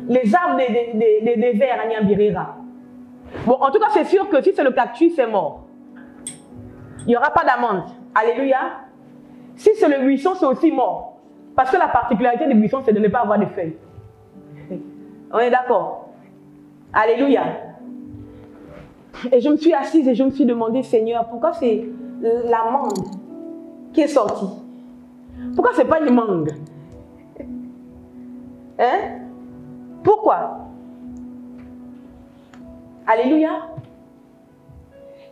Les arbres des déserts à Nyambirera. Bon, en tout cas, c'est sûr que si c'est le cactus, c'est mort. Il n'y aura pas d'amande. Alléluia. Si c'est le buisson, c'est aussi mort. Parce que la particularité du buisson, c'est de ne pas avoir de feuilles. On est d'accord? Alléluia. Et je me suis assise et je me suis demandé, Seigneur, pourquoi c'est l'amande qui est sortie? Pourquoi ce n'est pas une mangue? Hein? Pourquoi? Alléluia.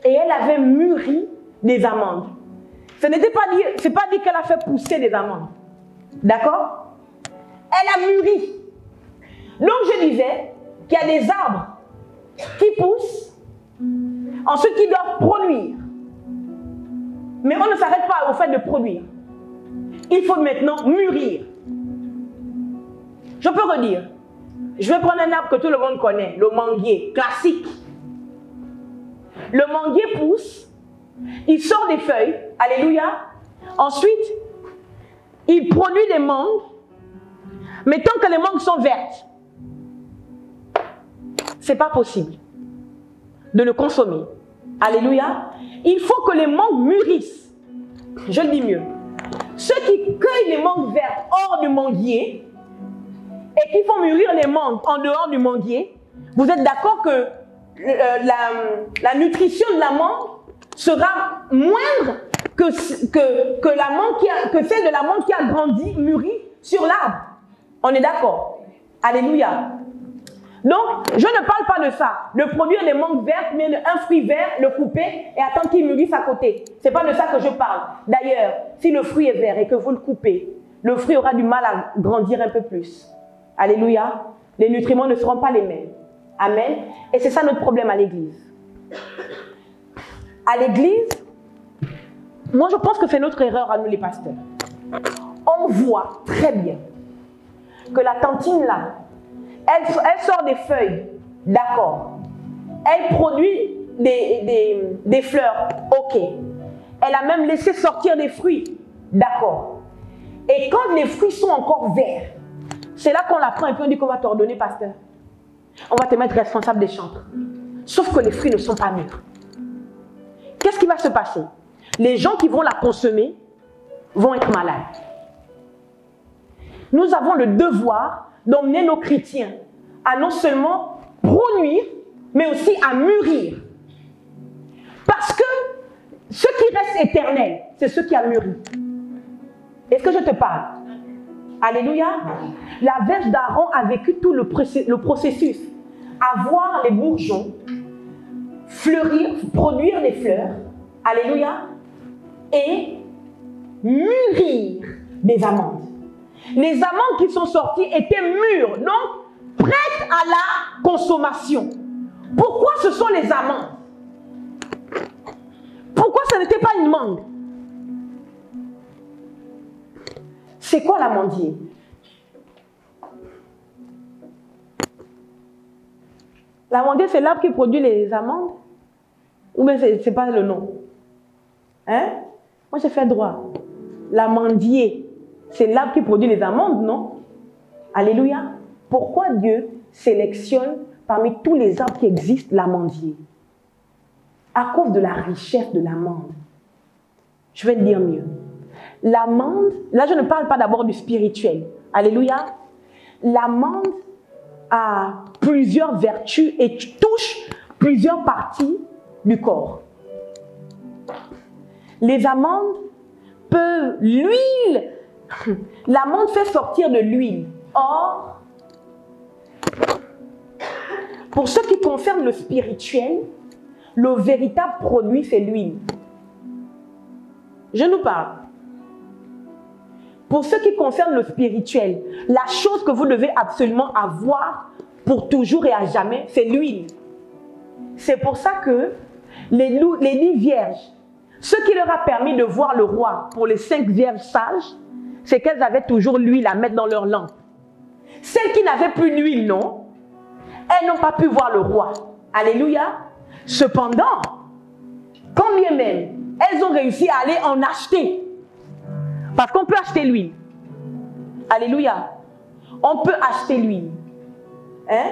Et elle avait mûri des amandes. Ce n'était pas dit, c'est pas dit qu'elle a fait pousser des amandes. D'accord? Elle a mûri. Donc je disais qu'il y a des arbres qui poussent, ensuite qui doivent produire. Mais on ne s'arrête pas au fait de produire. Il faut maintenant mûrir. Je peux redire. Je vais prendre un arbre que tout le monde connaît, le manguier, classique. Le manguier pousse, il sort des feuilles, alléluia. Ensuite, il produit des mangues, mais tant que les mangues sont vertes, ce n'est pas possible de le consommer. Alléluia. Il faut que les mangues mûrissent. Je le dis mieux. Ceux qui cueillent les mangues vertes hors du manguier et qui font mûrir les mangues en dehors du manguier, vous êtes d'accord que la nutrition de la mangue sera moindre que celle de la mangue qui a grandi, mûri sur l'arbre. On est d'accord? Alléluia. Donc, je ne parle pas de ça, de produire des mangues vertes, mais un fruit vert, le couper et attendre qu'il mûrisse à côté. Ce n'est pas de ça que je parle. D'ailleurs, si le fruit est vert et que vous le coupez, le fruit aura du mal à grandir un peu plus. Alléluia. Les nutriments ne seront pas les mêmes. Amen. Et c'est ça notre problème à l'église. À l'église, moi je pense que c'est notre erreur à nous les pasteurs. On voit très bien que la tantine là, elle sort des feuilles, d'accord. Elle produit des fleurs, ok. Elle a même laissé sortir des fruits, d'accord. Et quand les fruits sont encore verts, c'est là qu'on la prend et puis on dit qu'on va t'ordonner, pasteur. On va te mettre responsable des chantres. Sauf que les fruits ne sont pas mûrs. Qu'est-ce qui va se passer? Les gens qui vont la consommer vont être malades. Nous avons le devoir d'emmener nos chrétiens à non seulement produire, mais aussi à mûrir. Parce que ce qui reste éternel, c'est ce qui a mûri. Est-ce que je te parle? Alléluia. La verge d'Aaron a vécu tout le processus. À voir les bourgeons fleurir, produire des fleurs. Alléluia. Et mûrir des amandes. Les amandes qui sont sorties étaient mûres, donc prêtes à la consommation. Pourquoi ce sont les amandes? Pourquoi ce n'était pas une mangue? C'est quoi l'amandier? L'amandier, c'est l'arbre qui produit les amandes? Ou bien c'est pas le nom? Hein? Moi, j'ai fait droit. L'amandier, c'est l'arbre qui produit les amandes, non? Alléluia. Pourquoi Dieu sélectionne parmi tous les arbres qui existent l'amandier? À cause de la richesse de l'amande. Je vais te dire mieux. L'amande, là je ne parle pas d'abord du spirituel. Alléluia. L'amande a plusieurs vertus et touche plusieurs parties du corps. Les amandes peuvent, l'huile, l'amande fait sortir de l'huile. Or, pour ce qui concerne le spirituel, le véritable produit c'est l'huile. Je nous parle. Pour ce qui concerne le spirituel, la chose que vous devez absolument avoir pour toujours et à jamais, c'est l'huile. C'est pour ça que les 10 vierges, ce qui leur a permis de voir le roi pour les 5 vierges sages, c'est qu'elles avaient toujours l'huile à mettre dans leur lampe. Celles qui n'avaient plus d'huile, non, elles n'ont pas pu voir le roi. Alléluia. Cependant, quand bien même, elles ont réussi à aller en acheter. Parce qu'on peut acheter l'huile. Alléluia. On peut acheter l'huile. Hein?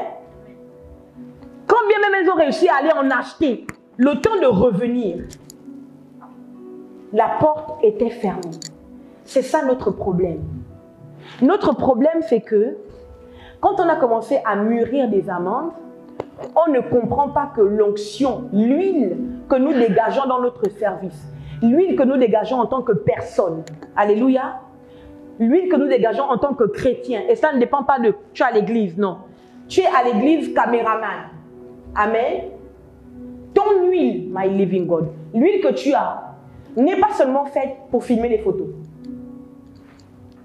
Quand bien même elles ont réussi à aller en acheter, le temps de revenir, la porte était fermée. C'est ça notre problème. Notre problème, c'est que quand on a commencé à mûrir des amandes, on ne comprend pas que l'onction, l'huile que nous dégageons dans notre service, l'huile que nous dégageons en tant que personne, alléluia, l'huile que nous dégageons en tant que chrétien, et ça ne dépend pas de tu es à l'église, non. Tu es à l'église caméraman. Amen. Ton huile, my living God, l'huile que tu as, n'est pas seulement faite pour filmer les photos.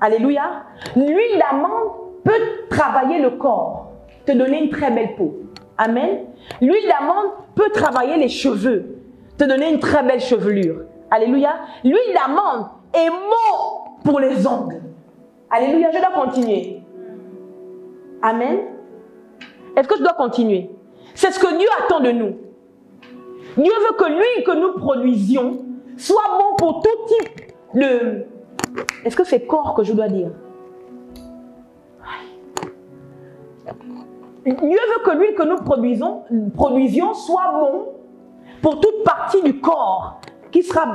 Alléluia. L'huile d'amande peut travailler le corps, te donner une très belle peau. Amen. L'huile d'amande peut travailler les cheveux, te donner une très belle chevelure. Alléluia. L'huile d'amande est bon pour les ongles. Alléluia. Je dois continuer. Amen. Est-ce que je dois continuer? C'est ce que Dieu attend de nous. Dieu veut que l'huile que nous produisions soit bon pour tout type de... Est-ce que c'est corps que je dois dire? Dieu veut que l'huile que nous produisions soit bon pour toute partie du corps qui sera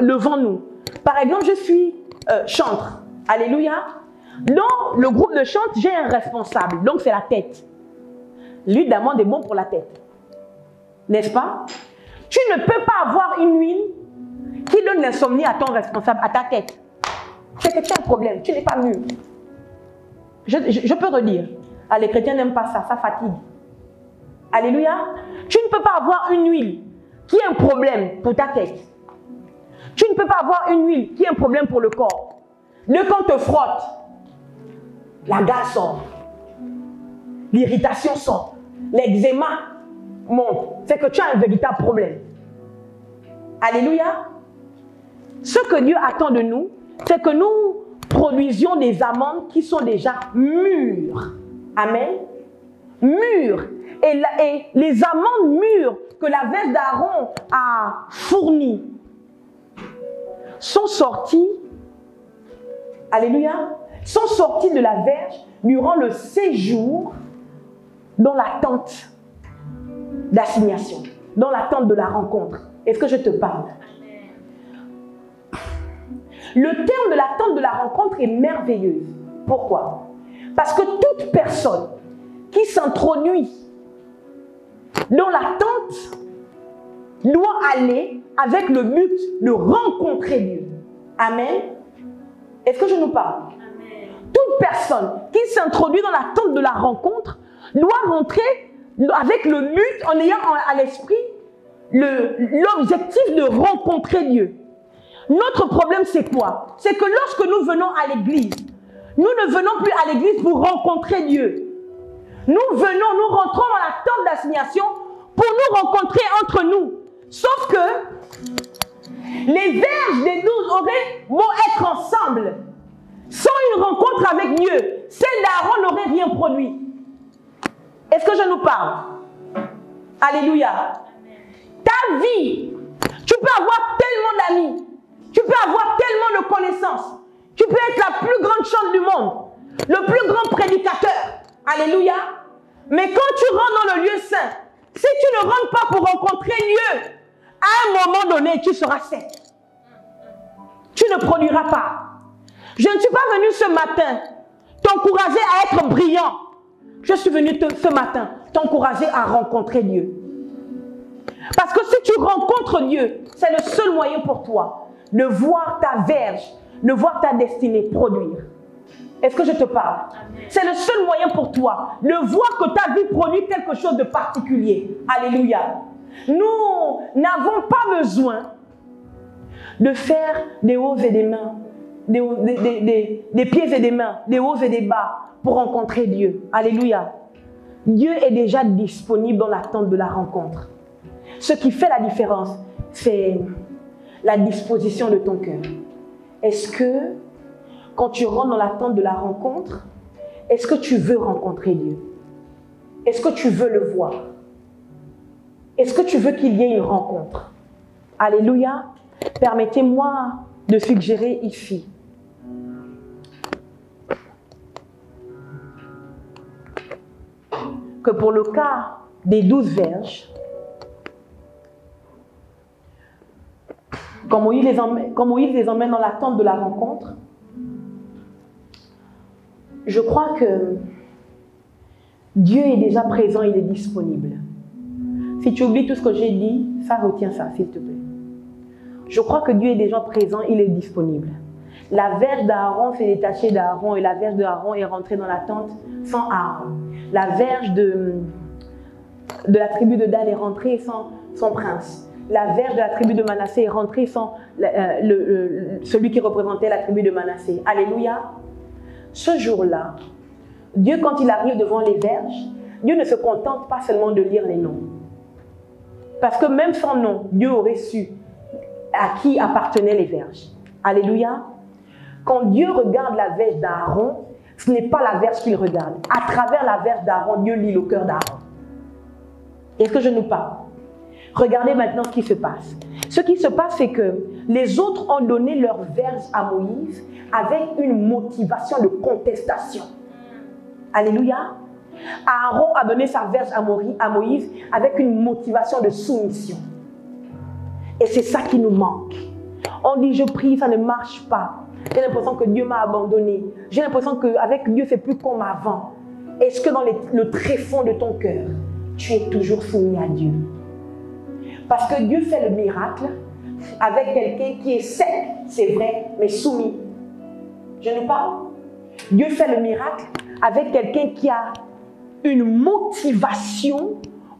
devant nous. Par exemple, je suis chantre. Alléluia. Dans le groupe de chante, j'ai un responsable. Donc, c'est la tête. L'huile d'amande est bon pour la tête. N'est-ce pas? Tu ne peux pas avoir une huile qui donne l'insomnie à ton responsable, à ta tête. C'est que tu as un problème. Tu n'es pas mûr. Je peux redire. Ah, les chrétiens n'aiment pas ça. Ça fatigue. Alléluia. Tu ne peux pas avoir une huile qui est un problème pour ta tête. Tu ne peux pas avoir une huile qui est un problème pour le corps. Dès qu'on te frotte, la gaz sort. L'irritation sort. L'eczéma monte. C'est que tu as un véritable problème. Alléluia. Ce que Dieu attend de nous, c'est que nous produisions des amandes qui sont déjà mûres. Amen. Mûres. Et les amandes mûres que la verge d'Aaron a fournies sont sorties, alléluia, sont sorties de la verge durant le séjour dans la tente d'assignation, dans la tente de la rencontre. Est-ce que je te parle? Le terme de la tente de la rencontre est merveilleux. Pourquoi? Parce que toute personne qui s'introduit dans la tente doit aller avec le but de rencontrer Dieu. Amen. Est-ce que je nous parle? Amen. Toute personne qui s'introduit dans la tente de la rencontre doit rentrer avec le but, en ayant à l'esprit l'objectif de rencontrer Dieu. Notre problème, c'est quoi? C'est que lorsque nous venons à l'église, nous ne venons plus à l'église pour rencontrer Dieu. Nous rentrons dans la tente d'assignation pour nous rencontrer entre nous. Sauf que les verges des 12 auraient beau être ensemble. Sans une rencontre avec Dieu, celle d'Aaron n'aurait rien produit. Est-ce que je nous parle? Alléluia. Ta vie, tu peux avoir tellement d'amis, tu peux avoir tellement de connaissances, tu peux être la plus grande chante du monde, le plus grand prédicateur. Alléluia. Mais quand tu rentres dans le lieu saint, si tu ne rentres pas pour rencontrer Dieu, à un moment donné, tu seras sec. Tu ne produiras pas. Je ne suis pas venu ce matin t'encourager à être brillant. Je suis venu ce matin t'encourager à rencontrer Dieu. Parce que si tu rencontres Dieu, c'est le seul moyen pour toi de voir ta verge, de voir ta destinée produire. Est-ce que je te parle? C'est le seul moyen pour toi de voir que ta vie produit quelque chose de particulier. Alléluia. Nous n'avons pas besoin de faire des hauts et des mains, des pieds et des mains, des hauts et des bas pour rencontrer Dieu. Alléluia. Dieu est déjà disponible dans l'attente de la rencontre. Ce qui fait la différence, c'est la disposition de ton cœur. Est-ce que, quand tu rentres dans l'attente de la rencontre, est-ce que tu veux rencontrer Dieu? Est-ce que tu veux le voir? Est-ce que tu veux qu'il y ait une rencontre? Alléluia. Permettez-moi de suggérer ici que pour le cas des 12 verges, quand Moïse les emmène dans l'attente de la rencontre, je crois que Dieu est déjà présent, il est disponible. Si tu oublies tout ce que j'ai dit, ça retiens ça, s'il te plaît. Je crois que Dieu est déjà présent, il est disponible. La verge d'Aaron s'est détachée d'Aaron et la verge d'Aaron est rentrée dans la tente sans Aaron. La verge de la tribu de Dan est rentrée sans son prince. La verge de la tribu de Manassé est rentrée sans celui qui représentait la tribu de Manassé. Alléluia. Ce jour-là, Dieu, quand il arrive devant les verges, Dieu ne se contente pas seulement de lire les noms. Parce que même sans nom, Dieu aurait su à qui appartenaient les verges. Alléluia. Quand Dieu regarde la verge d'Aaron, ce n'est pas la verge qu'il regarde. À travers la verge d'Aaron, Dieu lit le cœur d'Aaron. Est-ce que je nous parle? Regardez maintenant ce qui se passe. Ce qui se passe, c'est que les autres ont donné leur verge à Moïse avec une motivation de contestation. Alléluia. Aaron a donné sa verge à Moïse avec une motivation de soumission. Et c'est ça qui nous manque. On dit, je prie, ça ne marche pas. J'ai l'impression que Dieu m'a abandonné. J'ai l'impression qu'avec Dieu, c'est plus comme avant. Est-ce que dans le tréfonds de ton cœur, tu es toujours soumis à Dieu? Parce que Dieu fait le miracle avec quelqu'un qui est sec, c'est vrai, mais soumis. Je nous parle? Dieu fait le miracle avec quelqu'un qui a une motivation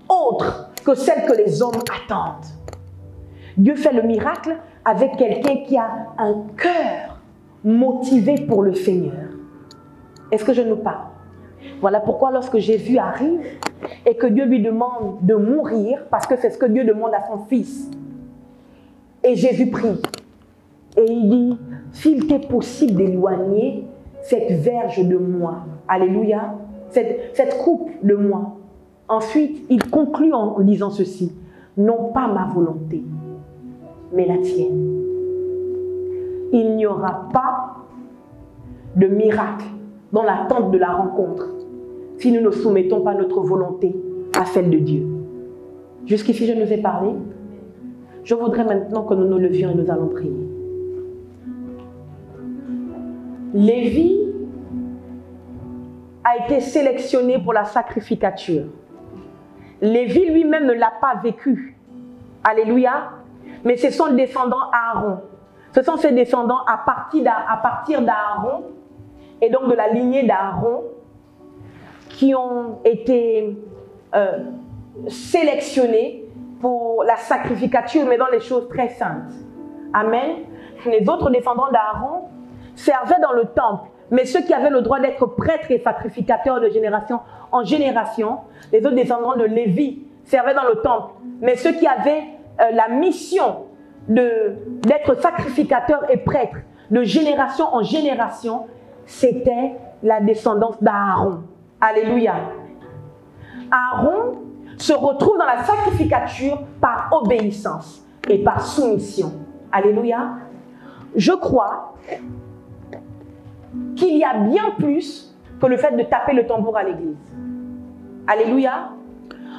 autre que celle que les hommes attendent. Dieu fait le miracle avec quelqu'un qui a un cœur motivé pour le Seigneur. Est-ce que je nous parle? Voilà pourquoi lorsque Jésus arrive et que Dieu lui demande de mourir, parce que c'est ce que Dieu demande à son fils, et Jésus prie, et il dit, s'il t'est possible d'éloigner cette verge de moi, alléluia, cette coupe de moi. Ensuite, il conclut en disant ceci, non pas ma volonté, mais la tienne. Il n'y aura pas de miracle dans l'attente de la rencontre si nous ne soumettons pas notre volonté à celle de Dieu. Jusqu'ici, je nous ai parlé. Je voudrais maintenant que nous nous levions et nous allons prier. Lévi a été sélectionné pour la sacrificature. Lévi lui-même ne l'a pas vécu. Alléluia. Mais c'est son descendant Aaron. Ce sont ses descendants à partir d'Aaron et donc de la lignée d'Aaron qui ont été sélectionnés pour la sacrificature, mais dans les choses très saintes. Amen. Les autres descendants d'Aaron servaient dans le temple, mais ceux qui avaient le droit d'être prêtres et sacrificateurs de génération en génération, les autres descendants de Lévi servaient dans le temple, mais ceux qui avaient la mission d'être sacrificateurs et prêtres de génération en génération c'était la descendance d'Aaron. Alléluia. Aaron se retrouve dans la sacrificature par obéissance et par soumission. Alléluia. Je crois qu'il y a bien plus que le fait de taper le tambour à l'église. Alléluia.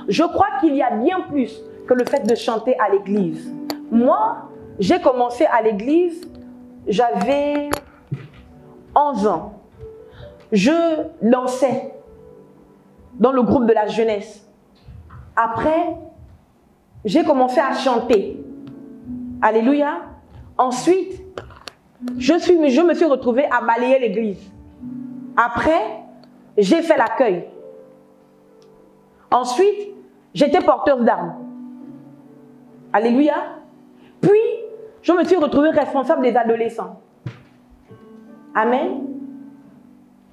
Je crois qu'il y a bien plus que le fait de chanter à l'église. Moi, j'ai commencé à l'église, j'avais 11 ans. Je dansais dans le groupe de la jeunesse. Après, j'ai commencé à chanter. Alléluia. Ensuite, je me suis retrouvée à balayer l'église. Après, j'ai fait l'accueil. Ensuite, j'étais porteuse d'armes. Alléluia. Puis, je me suis retrouvée responsable des adolescents. Amen.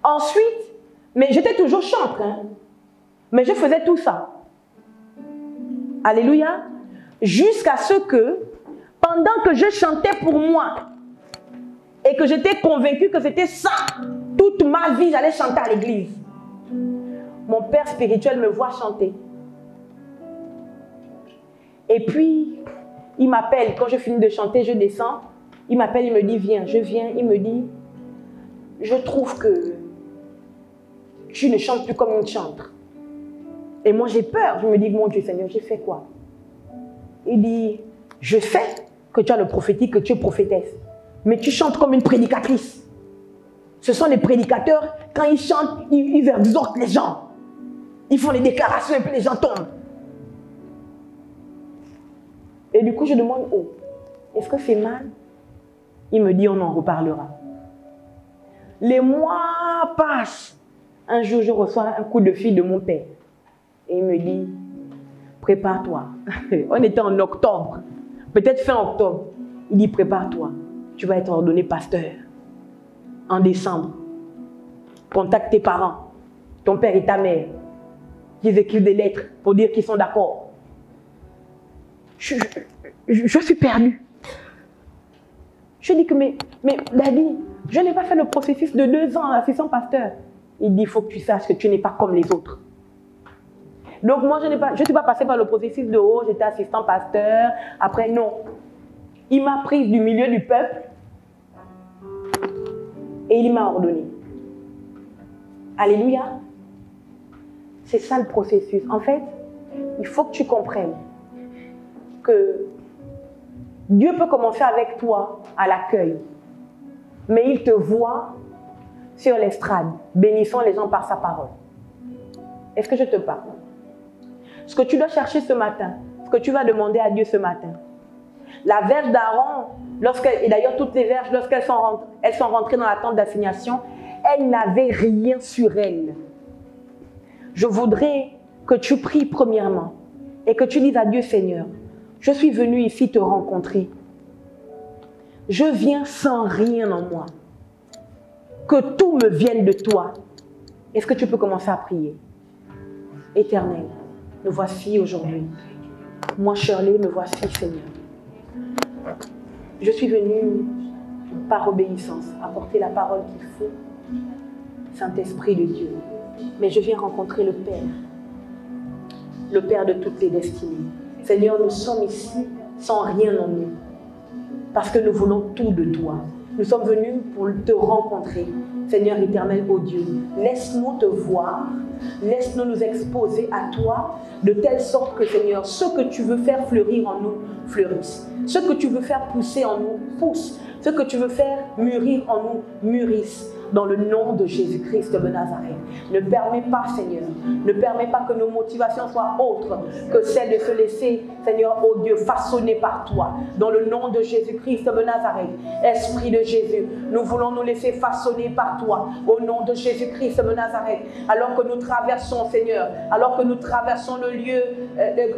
Ensuite, mais j'étais toujours chantre, hein? Mais je faisais tout ça. Alléluia. Jusqu'à ce que, pendant que je chantais pour moi, et que j'étais convaincue que c'était ça, toute ma vie, j'allais chanter à l'église. Mon père spirituel me voit chanter. Et puis, il m'appelle, quand je finis de chanter, je descends. Il m'appelle, il me dit, viens. Je viens, il me dit, je trouve que tu ne chantes plus comme une chantre. Et moi, j'ai peur. Je me dis, mon Dieu Seigneur, j'ai fait quoi? Il dit, je sais que tu as le prophétique, que tu es prophétesse. Mais tu chantes comme une prédicatrice. Ce sont les prédicateurs, quand ils chantent, ils exhortent les gens. Ils font les déclarations et puis les gens tombent. Et du coup, je demande, oh, est-ce que c'est mal? Il me dit, on en reparlera. Les mois passent. Un jour, je reçois un coup de fil de mon père. Et il me dit, prépare-toi. On était en octobre, peut-être fin octobre. Il dit, prépare-toi. Tu vas être ordonné pasteur en décembre. Contacte tes parents, ton père et ta mère, qu'ils écrivent des lettres pour dire qu'ils sont d'accord. Je suis perdue. Je dis que, mais Daddy, je n'ai pas fait le processus de 2 ans assistant pasteur. Il dit, il faut que tu saches que tu n'es pas comme les autres. Donc moi, je ne suis pas passée par le processus de haut, j'étais assistant pasteur. Après, non. Il m'a prise du milieu du peuple et il m'a ordonné. Alléluia. C'est ça le processus. En fait, il faut que tu comprennes que Dieu peut commencer avec toi à l'accueil, mais il te voit sur l'estrade, bénissant les gens par sa parole. Est-ce que je te parle? Ce que tu dois chercher ce matin, ce que tu vas demander à Dieu ce matin. La verge d'Aaron, et d'ailleurs toutes les verges, lorsqu'elles sont rentrées dans la tente d'assignation, elles n'avaient rien sur elles. Je voudrais que tu pries premièrement et que tu dises à Dieu, Seigneur, je suis venu ici te rencontrer. Je viens sans rien en moi. Que tout me vienne de toi. Est-ce que tu peux commencer à prier? Éternel, me voici aujourd'hui. Moi, Shirley, me voici, Seigneur. Je suis venue par obéissance apporter la parole qu'il faut. Saint-Esprit de Dieu. Mais je viens rencontrer le Père de toutes les destinées. Seigneur, nous sommes ici sans rien en nous, parce que nous voulons tout de toi. Nous sommes venus pour te rencontrer, Seigneur éternel, ô Dieu. Laisse-nous te voir, laisse-nous nous exposer à toi, de telle sorte que, Seigneur, ce que tu veux faire fleurir en nous, fleurisse. Ce que tu veux faire pousser en nous, pousse. Ce que tu veux faire mûrir en nous, mûrisse. Dans le nom de Jésus-Christ de Nazareth. Ne permets pas, Seigneur, ne permets pas que nos motivations soient autres que celles de se laisser, Seigneur, ô Dieu, façonner par toi. Dans le nom de Jésus-Christ de Nazareth. Esprit de Jésus, nous voulons nous laisser façonner par toi. Au nom de Jésus-Christ de Nazareth. Alors que nous traversons, Seigneur, alors que nous traversons le lieu,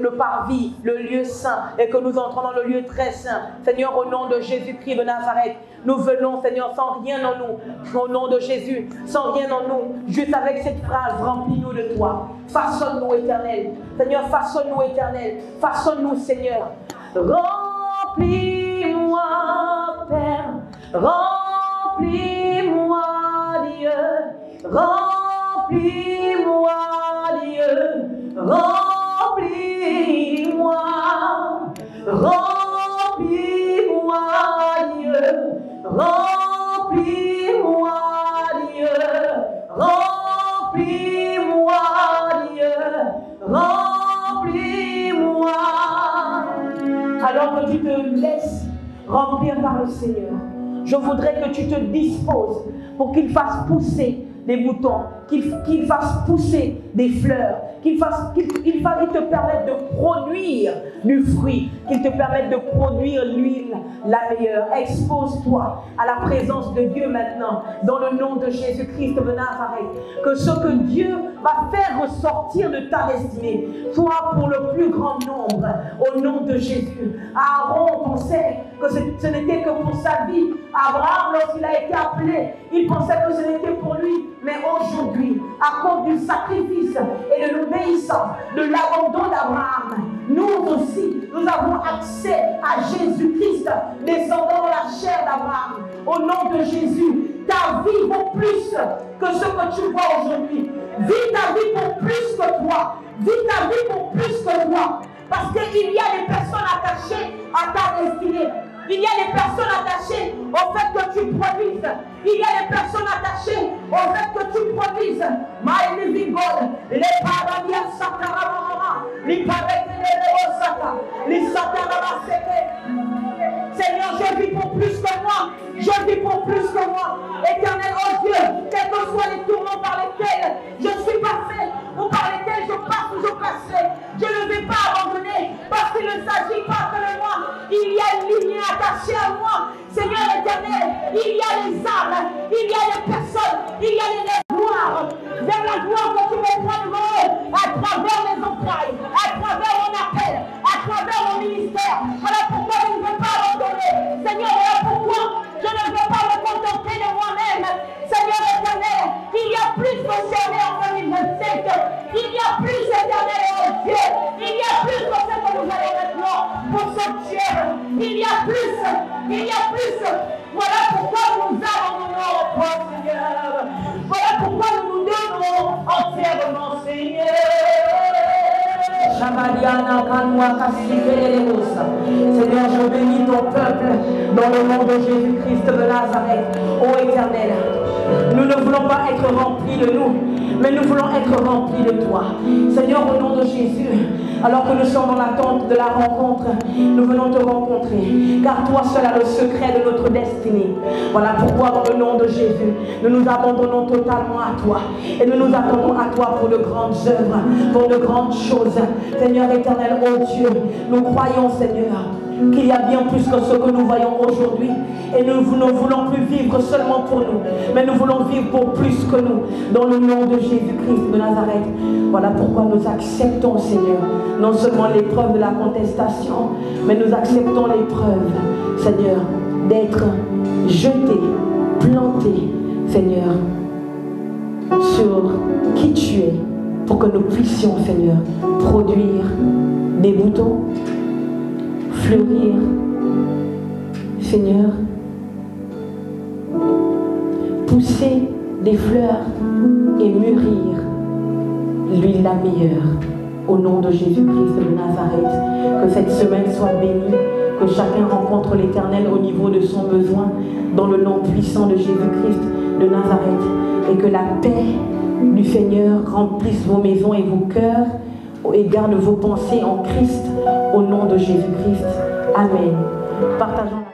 le parvis, le lieu saint, et que nous entrons dans le lieu très saint. Seigneur, au nom de Jésus-Christ de Nazareth, nous venons, Seigneur, sans rien en nous. Au nom de Jésus, sans rien en nous, juste avec cette phrase, remplis-nous de toi. Façonne-nous, éternel. Seigneur, façonne-nous, éternel. Façonne-nous, Seigneur. Remplis-moi, Père. Remplis-moi Remplis-moi, Dieu, remplis-moi, remplis-moi, Dieu, remplis-moi, Dieu, remplis-moi, Dieu, remplis-moi. Alors que tu te laisses remplir par le Seigneur, je voudrais que tu te disposes pour qu'il fasse pousser des boutons, qu'il fasse pousser des fleurs, qu'il te permette de produire du fruit, qu'il te permette de produire l'huile la meilleure. Expose-toi à la présence de Dieu maintenant, dans le nom de Jésus-Christ de Nazareth. Que ce que Dieu va faire ressortir de ta destinée soit pour le plus grand nombre, au nom de Jésus. Aaron pensait que ce n'était que pour sa vie. Abraham, lorsqu'il a été appelé, il pensait que ce n'était pour lui. Mais aujourd'hui, à cause du sacrifice et de l'obéissance, de l'abandon d'Abraham, nous aussi, nous avons accès à Jésus-Christ, descendant dans la chair d'Abraham. Au nom de Jésus, ta vie vaut plus que ce que tu vois aujourd'hui. Vis ta vie pour plus que toi. Vis ta vie pour plus que toi. Parce qu'il y a des personnes attachées à ta destinée. Il y a des personnes attachées au fait que tu produises. Il y a des personnes attachées au fait que tu produises. My living God, les paradia sakarama, les parete de saka, les sakarama seke. Seigneur, je vis pour plus que moi. Je vis pour plus que moi. Éternel, oh Dieu, quels que soient les tourments par lesquels je suis passé ou par lesquels je passe ou je passerai, je ne vais pas abandonner parce qu'il ne s'agit pas que de moi. Il y a une lignée attachée à moi. Seigneur éternel, il y a les âmes, il y a les personnes, il y a les gloires. Vers la gloire que tu me prends devant eux, à travers les entrailles, à travers mon appel, à travers mon ministère. Voilà pourquoi je ne veux pas abandonner. Seigneur, voilà pourquoi je ne veux pas me contenter de moi-même. Seigneur éternel, il y a plus mentionné en 2025. Il y a plus éternel, oh Dieu. Il y a plus que ce que nous allons maintenant pour sortir. Il y a plus. Il y a plus. Voilà pourquoi nous abandonnons au toi, Seigneur. Voilà pourquoi nous nous donnons entièrement, Seigneur. Seigneur, je bénis ton peuple dans le nom de Jésus-Christ de Nazareth. Ô Éternel, nous ne voulons pas être remplis de nous, mais nous voulons être remplis de toi. Seigneur, au nom de Jésus, alors que nous sommes dans l'attente de la rencontre, nous venons te rencontrer, car toi seul as le secret de notre destinée. Voilà pourquoi dans le nom de Jésus, nous nous abandonnons totalement à toi, et nous nous attendons à toi pour de grandes œuvres, pour de grandes choses. Seigneur éternel, oh Dieu, nous croyons, Seigneur, qu'il y a bien plus que ce que nous voyons aujourd'hui. Et nous ne voulons plus vivre seulement pour nous, mais nous voulons vivre pour plus que nous, dans le nom de Jésus-Christ de Nazareth. Voilà pourquoi nous acceptons, Seigneur, non seulement l'épreuve de la contestation, mais nous acceptons l'épreuve, Seigneur, d'être jeté, planté, Seigneur, sur qui tu es, pour que nous puissions, Seigneur, produire des boutons, fleurir, Seigneur, pousser des fleurs et mûrir l'huile la meilleure. Au nom de Jésus-Christ de Nazareth, que cette semaine soit bénie, que chacun rencontre l'Éternel au niveau de son besoin, dans le nom puissant de Jésus-Christ de Nazareth, et que la paix du Seigneur remplisse vos maisons et vos cœurs, et garde vos pensées en Christ, au nom de Jésus-Christ. Amen. Partageons.